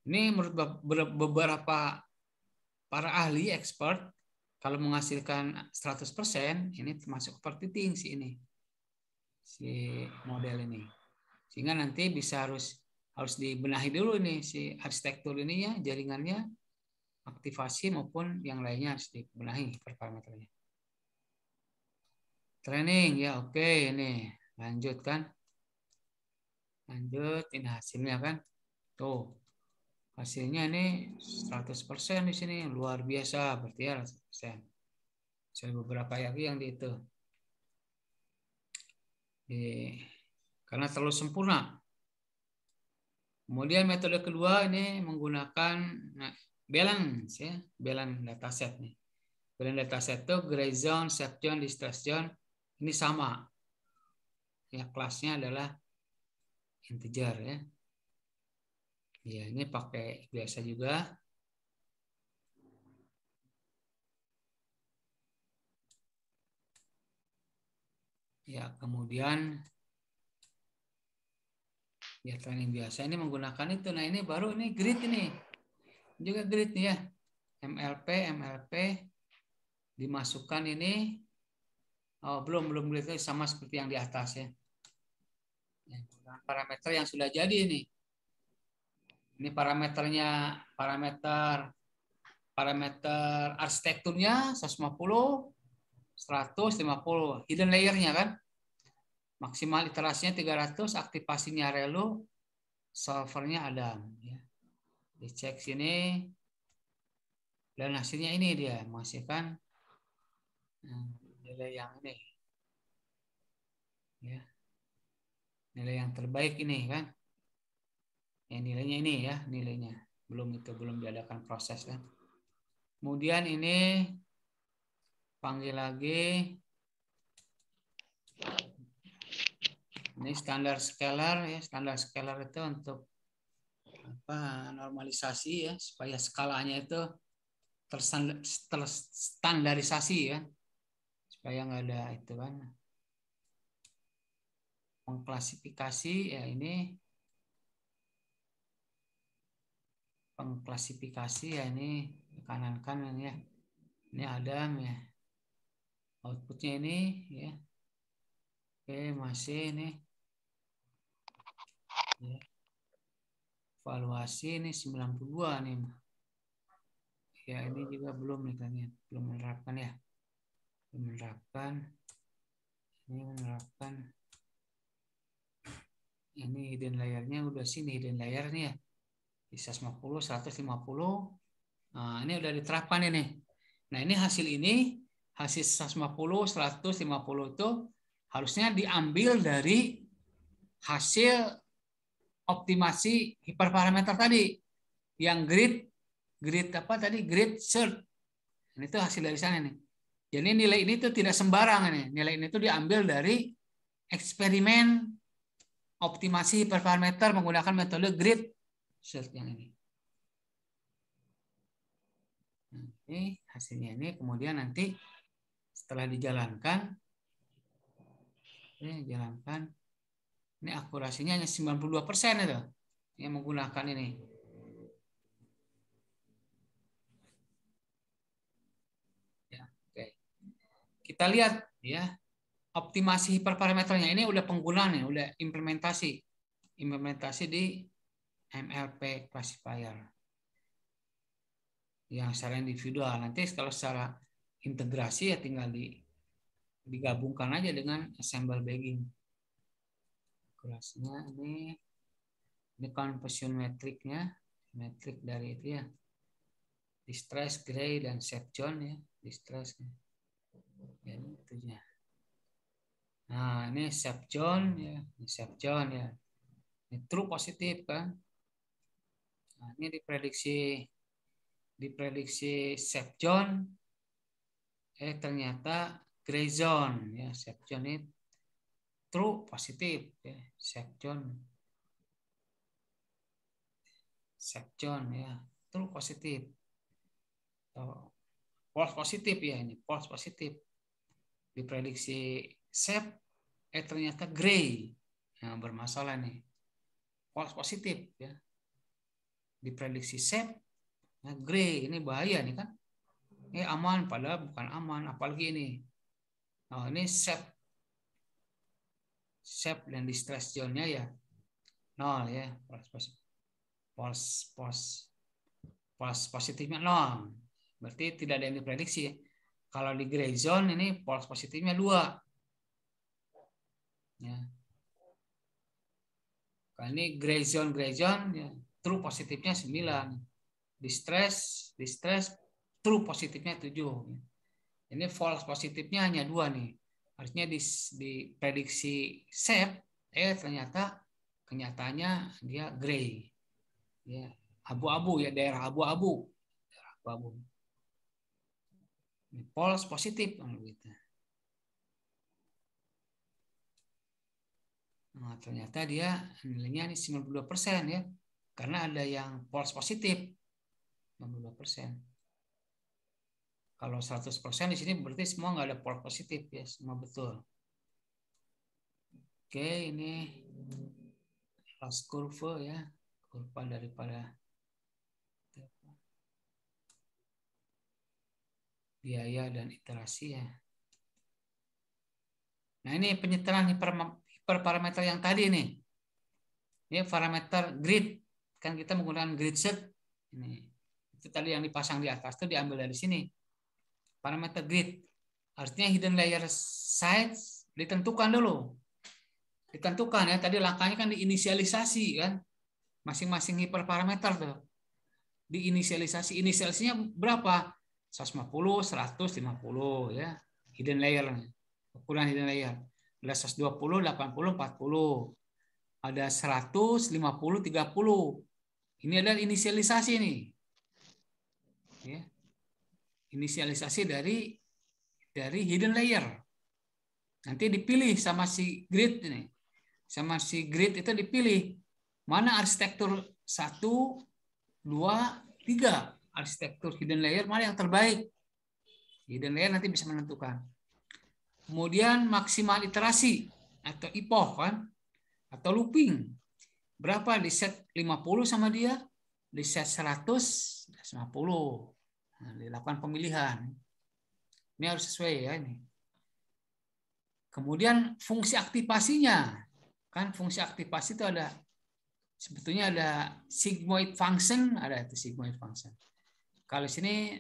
Ini menurut beberapa para ahli expert, kalau menghasilkan 100%, ini termasuk overfitting si model ini. Sehingga nanti bisa harus dibenahi dulu nih si arsitektur ininya, jaringannya, aktivasi maupun yang lainnya harus dibenahi parameternya. Training ya, oke, ini lanjut kan. Lanjut, ini hasilnya kan. Tuh. Hasilnya ini 100% di sini, luar biasa berarti ya 100%. Saya beberapa lagi yang di itu. Karena terlalu sempurna. Kemudian metode kedua ini menggunakan balance ya, balance dataset nih. Balance dataset itu gray zone, safe zone, distress zone ini sama. Ya, kelasnya adalah integer ya. Ya, ini pakai biasa juga. Ya, kemudian ya training biasa ini menggunakan itu. Nah, ini baru ini grid ini. Juga grid nih ya. MLP dimasukkan ini. Oh, belum grid itu sama seperti yang di atas ya. Parameter yang sudah jadi ini. Ini parameternya, parameter arsitekturnya 150, 150. Hidden layernya kan. Maksimal iterasinya 300, aktivasinya relu, solvernya Adam. Ya. Dicek sini, dan hasilnya ini dia menghasilkan nilai yang ini. Ya. Nilai yang terbaik ini kan. Ya, nilainya ini ya, nilainya. Belum diadakan proses kan. Kemudian ini panggil lagi. Ini standar scalar ya, standar scalar itu untuk normalisasi ya, supaya skalanya itu terstandarisasi ya, supaya nggak ada itu kan. Pengklasifikasi ya ini, pengklasifikasi ya ini kanan ya, ini Adam ya, outputnya ini ya. Oke, masih ini ya. Evaluasi ini 92 nih. Ya, ini juga belum nih tanya, belum menerapkan ya. Belum menerapkan. Ini menerapkan. Ini hidden layernya udah sini, hidden layernya ya. Bisa 50, 150. Nah, ini udah diterapkan ini. Nah, ini hasil 150, 150 itu harusnya diambil dari hasil optimasi hiperparameter tadi yang grid apa tadi, grid search. Ini tuh hasil dari sana nih. Jadi nilai ini tuh tidak sembarang ini. Nilai ini tuh diambil dari eksperimen optimasi hiperparameter menggunakan metode grid search yang ini. Nah, ini hasilnya ini, kemudian nanti setelah dijalankan, ini akurasinya hanya 92% itu yang menggunakan ini. Kita lihat ya, optimasi hiperparameternya ini udah penggunaan ya, udah implementasi di MLP classifier yang secara individual. Nanti kalau secara integrasi ya tinggal digabungkan aja dengan assemble bagging. Kelasnya ini conversion metricnya, metrik dari itu ya, distress, gray dan safe zone ya, distress. Ya, itunya. Nah, ini safe zone ya, ini safe zone ya. Ini true positif kan. Nah, ini diprediksi safe zone. Ternyata gray zone ya, safe zone ini true positif ya, safe zone ya, true positif. False positif ya, ini false positif. Diprediksi safe, ternyata gray yang bermasalah nih, false positif ya. Diprediksi safe, nah gray, ini bahaya nih kan. Ini aman padahal bukan aman, apalagi ini. Nah, ini safe dan distress zone-nya ya 0 ya, false positifnya 0. Berarti tidak ada yang diprediksi. Kalau di gray zone ini false positifnya 2. Ya. Kalau ini gray zone ya, true positifnya 9. Distress true positifnya 7. Ini false positifnya hanya 2 nih. Harusnya di prediksi SAFE, ternyata kenyataannya dia gray. Ya, abu-abu ya, daerah abu-abu. False positif gitu. Nah, ternyata dia nilainya ini 92% ya. Karena ada yang false positif 92%. Kalau 100% di sini berarti semua nggak ada false positif ya, semua betul. Oke, ini last kurva ya, kurva daripada biaya dan iterasi ya. Nah, ini penyetelan hiperparameter yang tadi nih. Ini parameter grid. Kan kita menggunakan grid set. Ini. Itu tadi yang dipasang di atas itu diambil dari sini. Parameter grid. Artinya hidden layer size ditentukan dulu. Ditentukan ya. Tadi langkahnya kan diinisialisasi kan. Masing-masing hiperparameter tuh. Diinisialisasi. Inisialisasinya berapa? 150, 150 ya. Hidden layer. Ukuran hidden layer. Ada 120, 80, 40. Ada 100, 50, 30. Ini adalah inisialisasi nih. Ya. Inisialisasi dari hidden layer. Nanti dipilih sama si grid ini. Sama si grid itu dipilih. Mana arsitektur 1, 2, 3. Arsitektur hidden layer mana yang terbaik. Hidden layer nanti bisa menentukan. Kemudian maksimal iterasi atau IPOH kan, atau looping. Berapa di set 50 sama dia, di set 100, 50. Nah, dilakukan pemilihan. Ini harus sesuai ya ini. Kemudian fungsi aktivasinya. Kan fungsi aktivasi itu ada, sebetulnya ada sigmoid function, ada itu sigmoid function. Kalau sini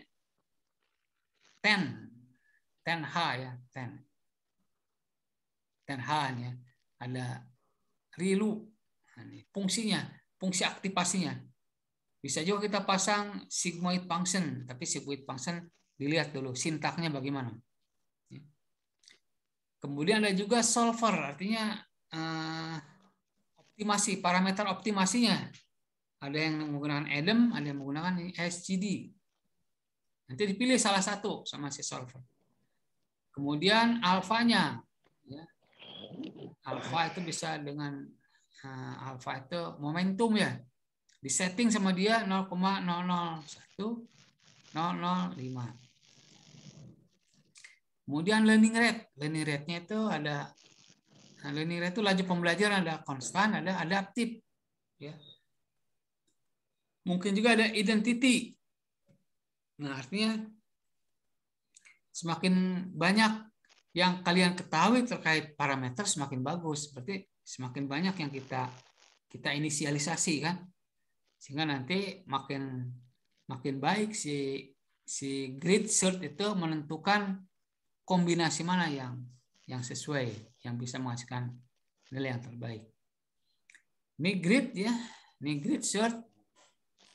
10H ya, 10H ya. Ada ReLU. Nah, fungsinya, fungsi aktivasinya. Bisa juga kita pasang sigmoid function, tapi sigmoid function dilihat dulu sintaknya bagaimana. Kemudian ada juga solver, artinya optimasi, parameter optimasinya. Ada yang menggunakan ADAM, ada yang menggunakan SGD. Nanti dipilih salah satu sama si solver. Kemudian alfanya, ya. Alfa itu bisa dengan alfa itu momentum ya. Disetting sama dia 0,001 005. Kemudian learning rate. Learning rate-nya itu ada, learning rate itu laju pembelajaran, ada konstan, ada adaptif. Ya. Mungkin juga ada identity. Nah, artinya semakin banyak yang kalian ketahui terkait parameter semakin bagus. Berarti semakin banyak yang kita inisialisasi kan. Sehingga nanti makin baik si grid search itu menentukan kombinasi mana yang sesuai, yang bisa menghasilkan nilai yang terbaik. Ini grid ya, ini grid search,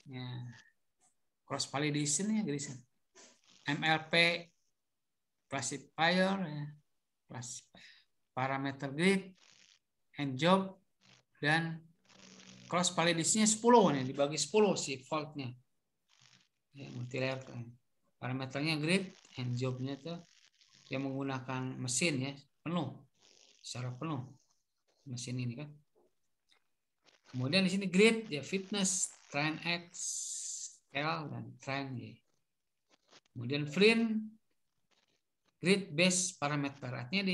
ya, cross validation ya, MLP classifier, ya, parameter grid, and job, dan cross validation-nya 10 nih, dibagi 10 si fault-nya. Ya, multi-layer parameternya grid, and job-nya itu yang menggunakan mesin ya, penuh, secara penuh mesin ini kan. Kemudian di sini grid ya, fitness, train X, L, dan train Y. Kemudian print grid base parameter, artinya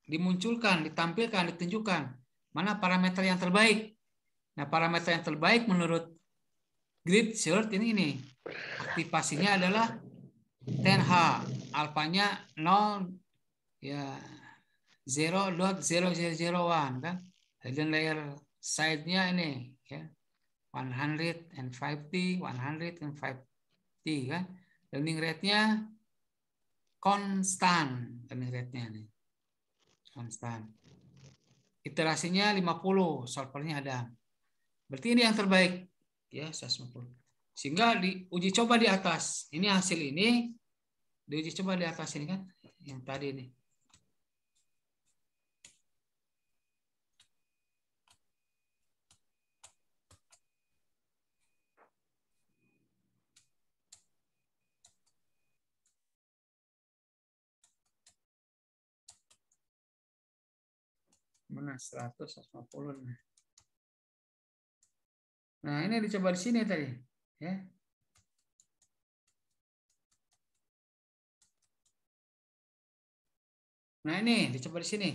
dimunculkan, ditampilkan, ditunjukkan mana parameter yang terbaik. Nah, parameter yang terbaik menurut grid search ini aktivasinya adalah 10H, alfanya 0 ya 0.0001 kan. Hidden layer size-nya ini ya 150 kan. Learning rate-nya konstan, learning rate-nya nih konstan. iterasinya 50, solvernya ada. Berarti ini yang terbaik. Ya, 150. Sehingga diuji coba di atas. Ini hasil ini diuji coba di atas ini kan, yang tadi ini. Mana 100, 150. Nah, ini dicoba di sini tadi, ya. Nah, ini dicoba di sini.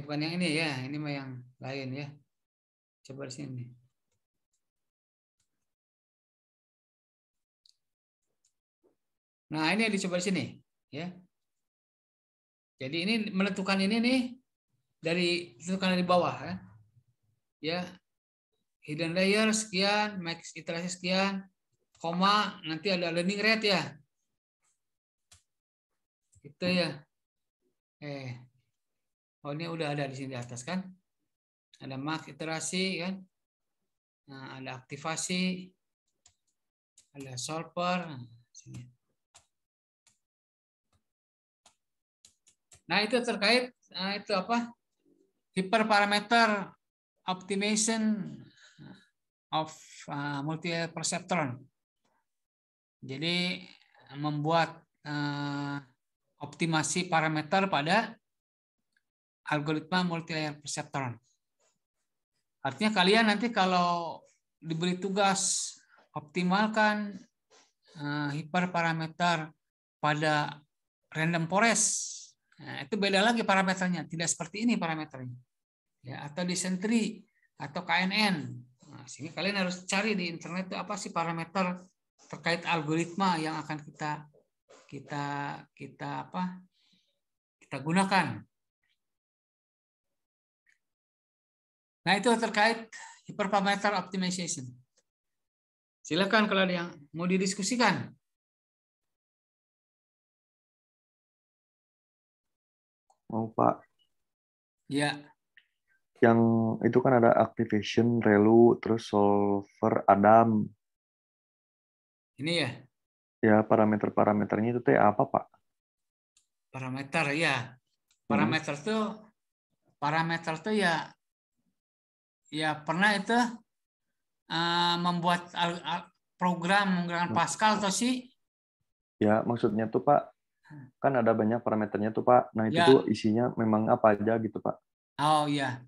Bukan yang ini ya, ini mah yang lain ya. Coba di sini. Nah, ini dicoba di sini, ya. Jadi ini menentukan ini nih dari tentukan dari bawah ya. Ya. Hidden layer sekian, max iterasi sekian, koma, nanti ada learning rate ya. Itu ya. Oh ini udah ada di sini di atas kan. Ada max iterasi kan. Nah, ada aktivasi, ada solver. Sini. Nah, itu terkait itu apa? Hyperparameter optimization of multi-layer perceptron. Jadi membuat optimasi parameter pada algoritma multi-layer perceptron. Artinya kalian nanti kalau diberi tugas optimalkan hiperparameter pada random forest. Nah, itu beda lagi parameternya, tidak seperti ini parameternya. Ya, atau di Sentry atau KNN. Nah, sini kalian harus cari di internet itu apa sih parameter terkait algoritma yang akan kita gunakan. Nah, itu terkait hyperparameter optimization. Silakan kalau ada yang mau didiskusikan. Mau Pak. Ya. Yang itu kan ada activation, relu, terus solver, Adam. Ini ya. Ya, parameter-parameternya itu teh apa, Pak? Parameter ya. Parameter tuh ya pernah itu membuat program menggunakan Pascal atau sih? Ya, maksudnya tuh Pak, kan ada banyak parameternya tuh Pak. Nah, itu tuh isinya memang apa aja gitu Pak. Oh iya.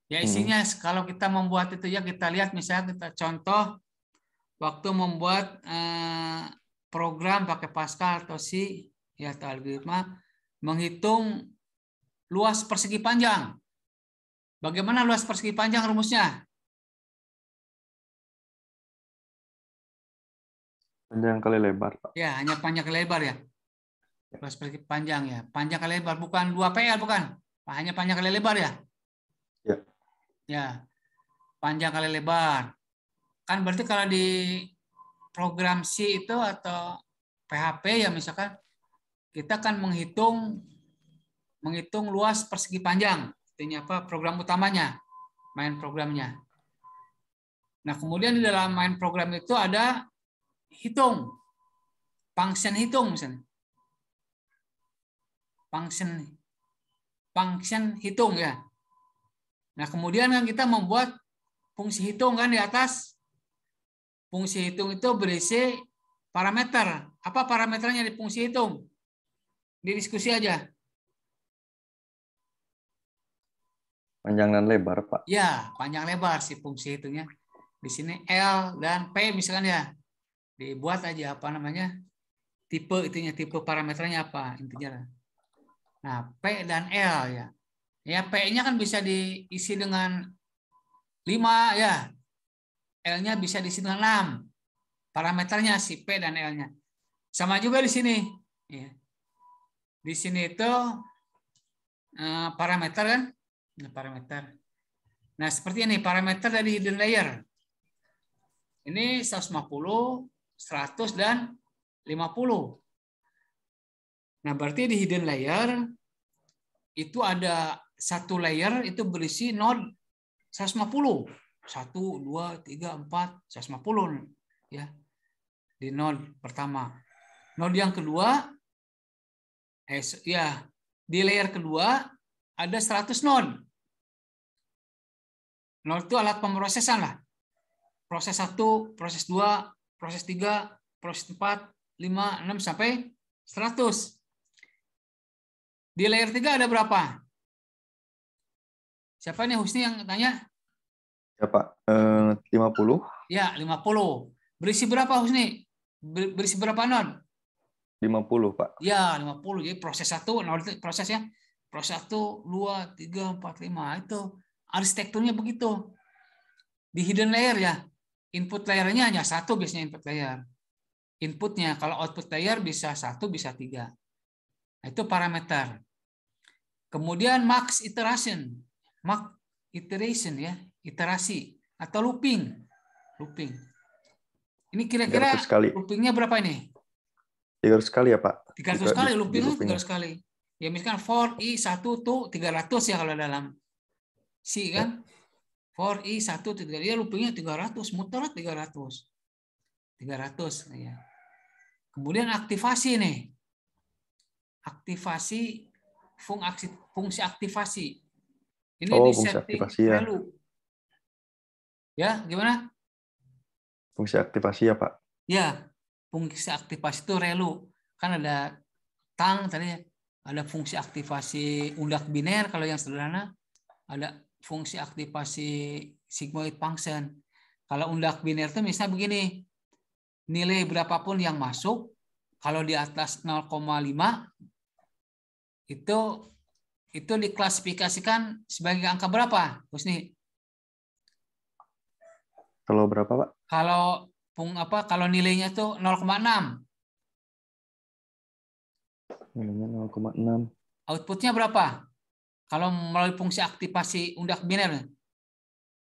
Ya isinya kalau kita membuat itu ya kita lihat misalnya kita contoh waktu membuat program pakai Pascal atau C ya atau algoritma menghitung luas persegi panjang. Bagaimana luas persegi panjang rumusnya? Panjang kali lebar, Pak. Ya, hanya panjang kali lebar ya. Luas persegi panjang ya. Panjang kali lebar bukan 2PL bukan. Hanya panjang kali lebar ya. Ya. Ya. Panjang kali lebar. Kan berarti kalau di program C itu atau PHP ya misalkan kita akan menghitung luas persegi panjang. Artinya apa? Program utamanya, main programnya. Nah, kemudian di dalam main program itu ada hitung. Function hitung misalnya. Function hitung ya. Nah, kemudian kan kita membuat fungsi hitung kan di atas. Fungsi hitung itu berisi parameter. Apa parameternya di fungsi hitung? Didiskusi aja. Panjang dan lebar, Pak. Ya, panjang lebar sih fungsi hitungnya. Di sini L dan P misalkan ya. Dibuat aja apa namanya? Tipe itunya, tipe parameternya apa intinya. Nah, P dan L ya. Ya, P-nya kan bisa diisi dengan 5 ya. L-nya bisa diisi dengan 6. Parameternya si P dan L-nya. Sama juga di sini. Ya. Di sini itu parameter kan? Nah, parameter. Nah, seperti ini parameter dari hidden layer. Ini 150, 100 dan 50. Nah, berarti di hidden layer itu ada satu layer itu berisi node 150. 1, 2, 3, 4, 150 ya. Di node pertama. Node yang kedua di layer kedua ada 100 node. Node itu alat pemrosesan lah. Proses 1, proses 2, proses 3, proses 4, 5, 6 sampai 100. Di layer 3 ada berapa? Siapa nih Husni yang tanya? Ya Pak, 50. Ya, 50. Berisi berapa Husni? Berisi berapa node? 50 Pak. Ya, 50. Jadi proses 1, node prosesnya. Proses 1, 2, 3, 4, 5. Itu arsitekturnya begitu. Di hidden layer ya. Input layernya hanya 1 biasanya input layer. Inputnya, kalau output layer bisa 1, bisa 3. Nah, itu parameter. Kemudian max iteration ya, iterasi atau looping. Ini kira-kira loopingnya berapa ini? 300 kali ya Pak? 300 kali, loopingnya 300 kali. Ya misalkan for i1 tuh 300 ya kalau dalam C kan. For i1 tuh 300, ya loopingnya 300, muter 300 ya. Kemudian aktivasi nih. Aktivasi fungsi aktivasi. Ini di setting relu. Ya, gimana? Fungsi aktivasi ya, Pak? Ya, fungsi aktivasi itu relu. Kan ada tang tadi, ada fungsi aktivasi undak biner kalau yang sederhana, ada fungsi aktivasi sigmoid function. Kalau undak biner itu misalnya begini, nilai berapapun yang masuk, kalau di atas 0,5 itu diklasifikasikan sebagai angka berapa, Husni? Kalau berapa, Pak? Kalau nilainya itu 0,6. Nilainya 0,6. Outputnya berapa? Kalau melalui fungsi aktivasi undak biner,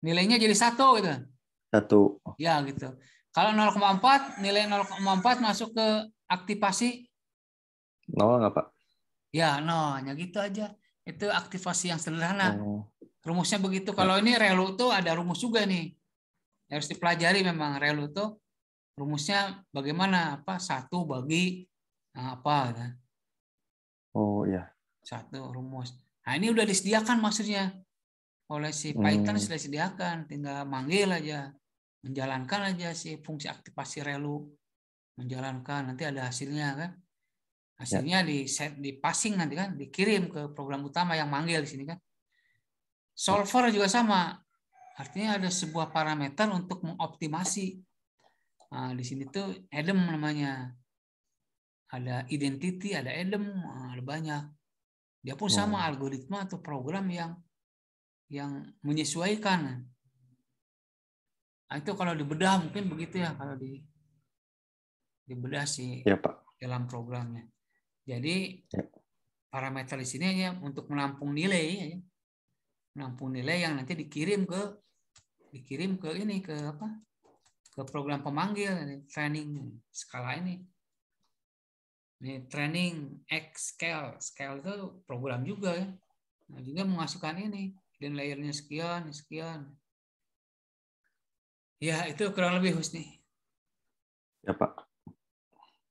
nilainya jadi 1 gitu. 1. Ya gitu. Kalau 0,4, nilai 0,4 masuk ke aktivasi 0 nggak, Pak? Ya, hanya gitu aja. Itu aktivasi yang sederhana. Rumusnya begitu. Ya. Kalau ini relu tuh ada rumus juga nih. Harus dipelajari memang relu tuh rumusnya bagaimana? 1 bagi apa kan? Oh iya. 1 rumus. Nah, ini udah disediakan maksudnya. Oleh si Python sudah disediakan, tinggal manggil aja. Menjalankan aja si fungsi aktivasi relu. Menjalankan, nanti ada hasilnya kan. Hasilnya di passing nanti kan, dikirim ke program utama yang manggil di sini kan. Solver juga sama. Artinya ada sebuah parameter untuk mengoptimasi. Nah, di sini tuh Adam namanya. Ada identity, ada Adam, ada banyak. Dia pun sama algoritma atau program yang menyesuaikan. Nah, itu kalau dibedah mungkin begitu ya, kalau dibedah sih ya, Pak. dalam programnya. Jadi parameter di sini hanya untuk menampung nilai, yang nanti dikirim ke ini ke program pemanggil training skala ini. Ini training X scale itu program juga ya. Nah, juga memasukkan ini dan layernya sekian. Ya itu kurang lebih Husni. Ya Pak.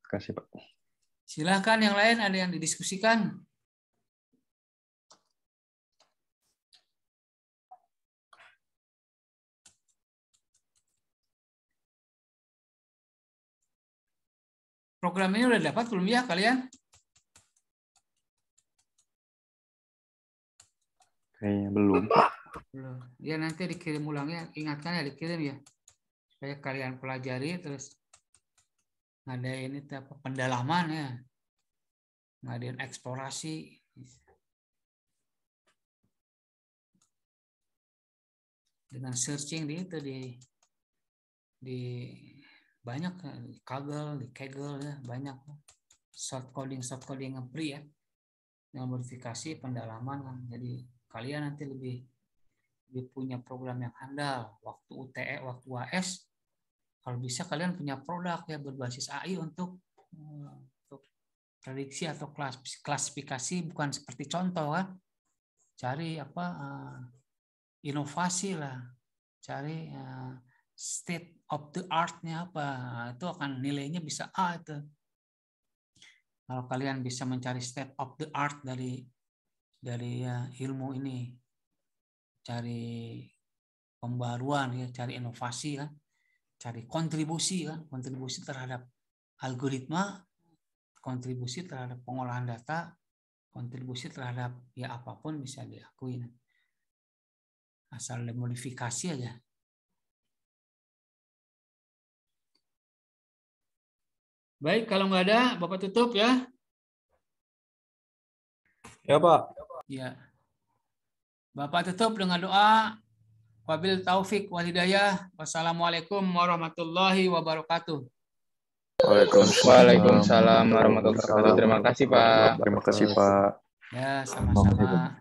Terima kasih Pak. Silakan yang lain ada yang didiskusikan. Program ini udah dapat belum ya kalian? Kayaknya belum. Belum. Ya nanti dikirim ulangnya, ingatkan ya dikirim ya. Supaya kalian pelajari terus ngadain itu pendalaman ya. Ngadain eksplorasi. Dengan searching di banyak di Kaggle ya, banyak short coding free ya. Yang modifikasi pendalaman kan. Jadi kalian nanti lebih punya program yang handal. Waktu UTE, waktu UAS, kalau bisa kalian punya produk ya berbasis AI untuk prediksi atau klasifikasi bukan seperti contoh kan. Cari inovasi lah, cari state of the art-nya apa, itu akan nilainya bisa A itu. Kalau kalian bisa mencari state of the art dari ilmu ini, cari pembaruan ya, cari inovasi kan, cari kontribusi kan, kontribusi terhadap algoritma, kontribusi terhadap pengolahan data, kontribusi terhadap ya apapun bisa diakui. Asal dimodifikasi aja. Baik, kalau nggak ada, Bapak tutup ya. Ya, Pak. Ya. Bapak tutup dengan doa. Wabil taufik wal hidayah. Wassalamualaikum warahmatullahi wabarakatuh. Waalaikumsalam warahmatullahi wabarakatuh. Terima kasih, Pak. Terima kasih, Pak. Ya, sama-sama.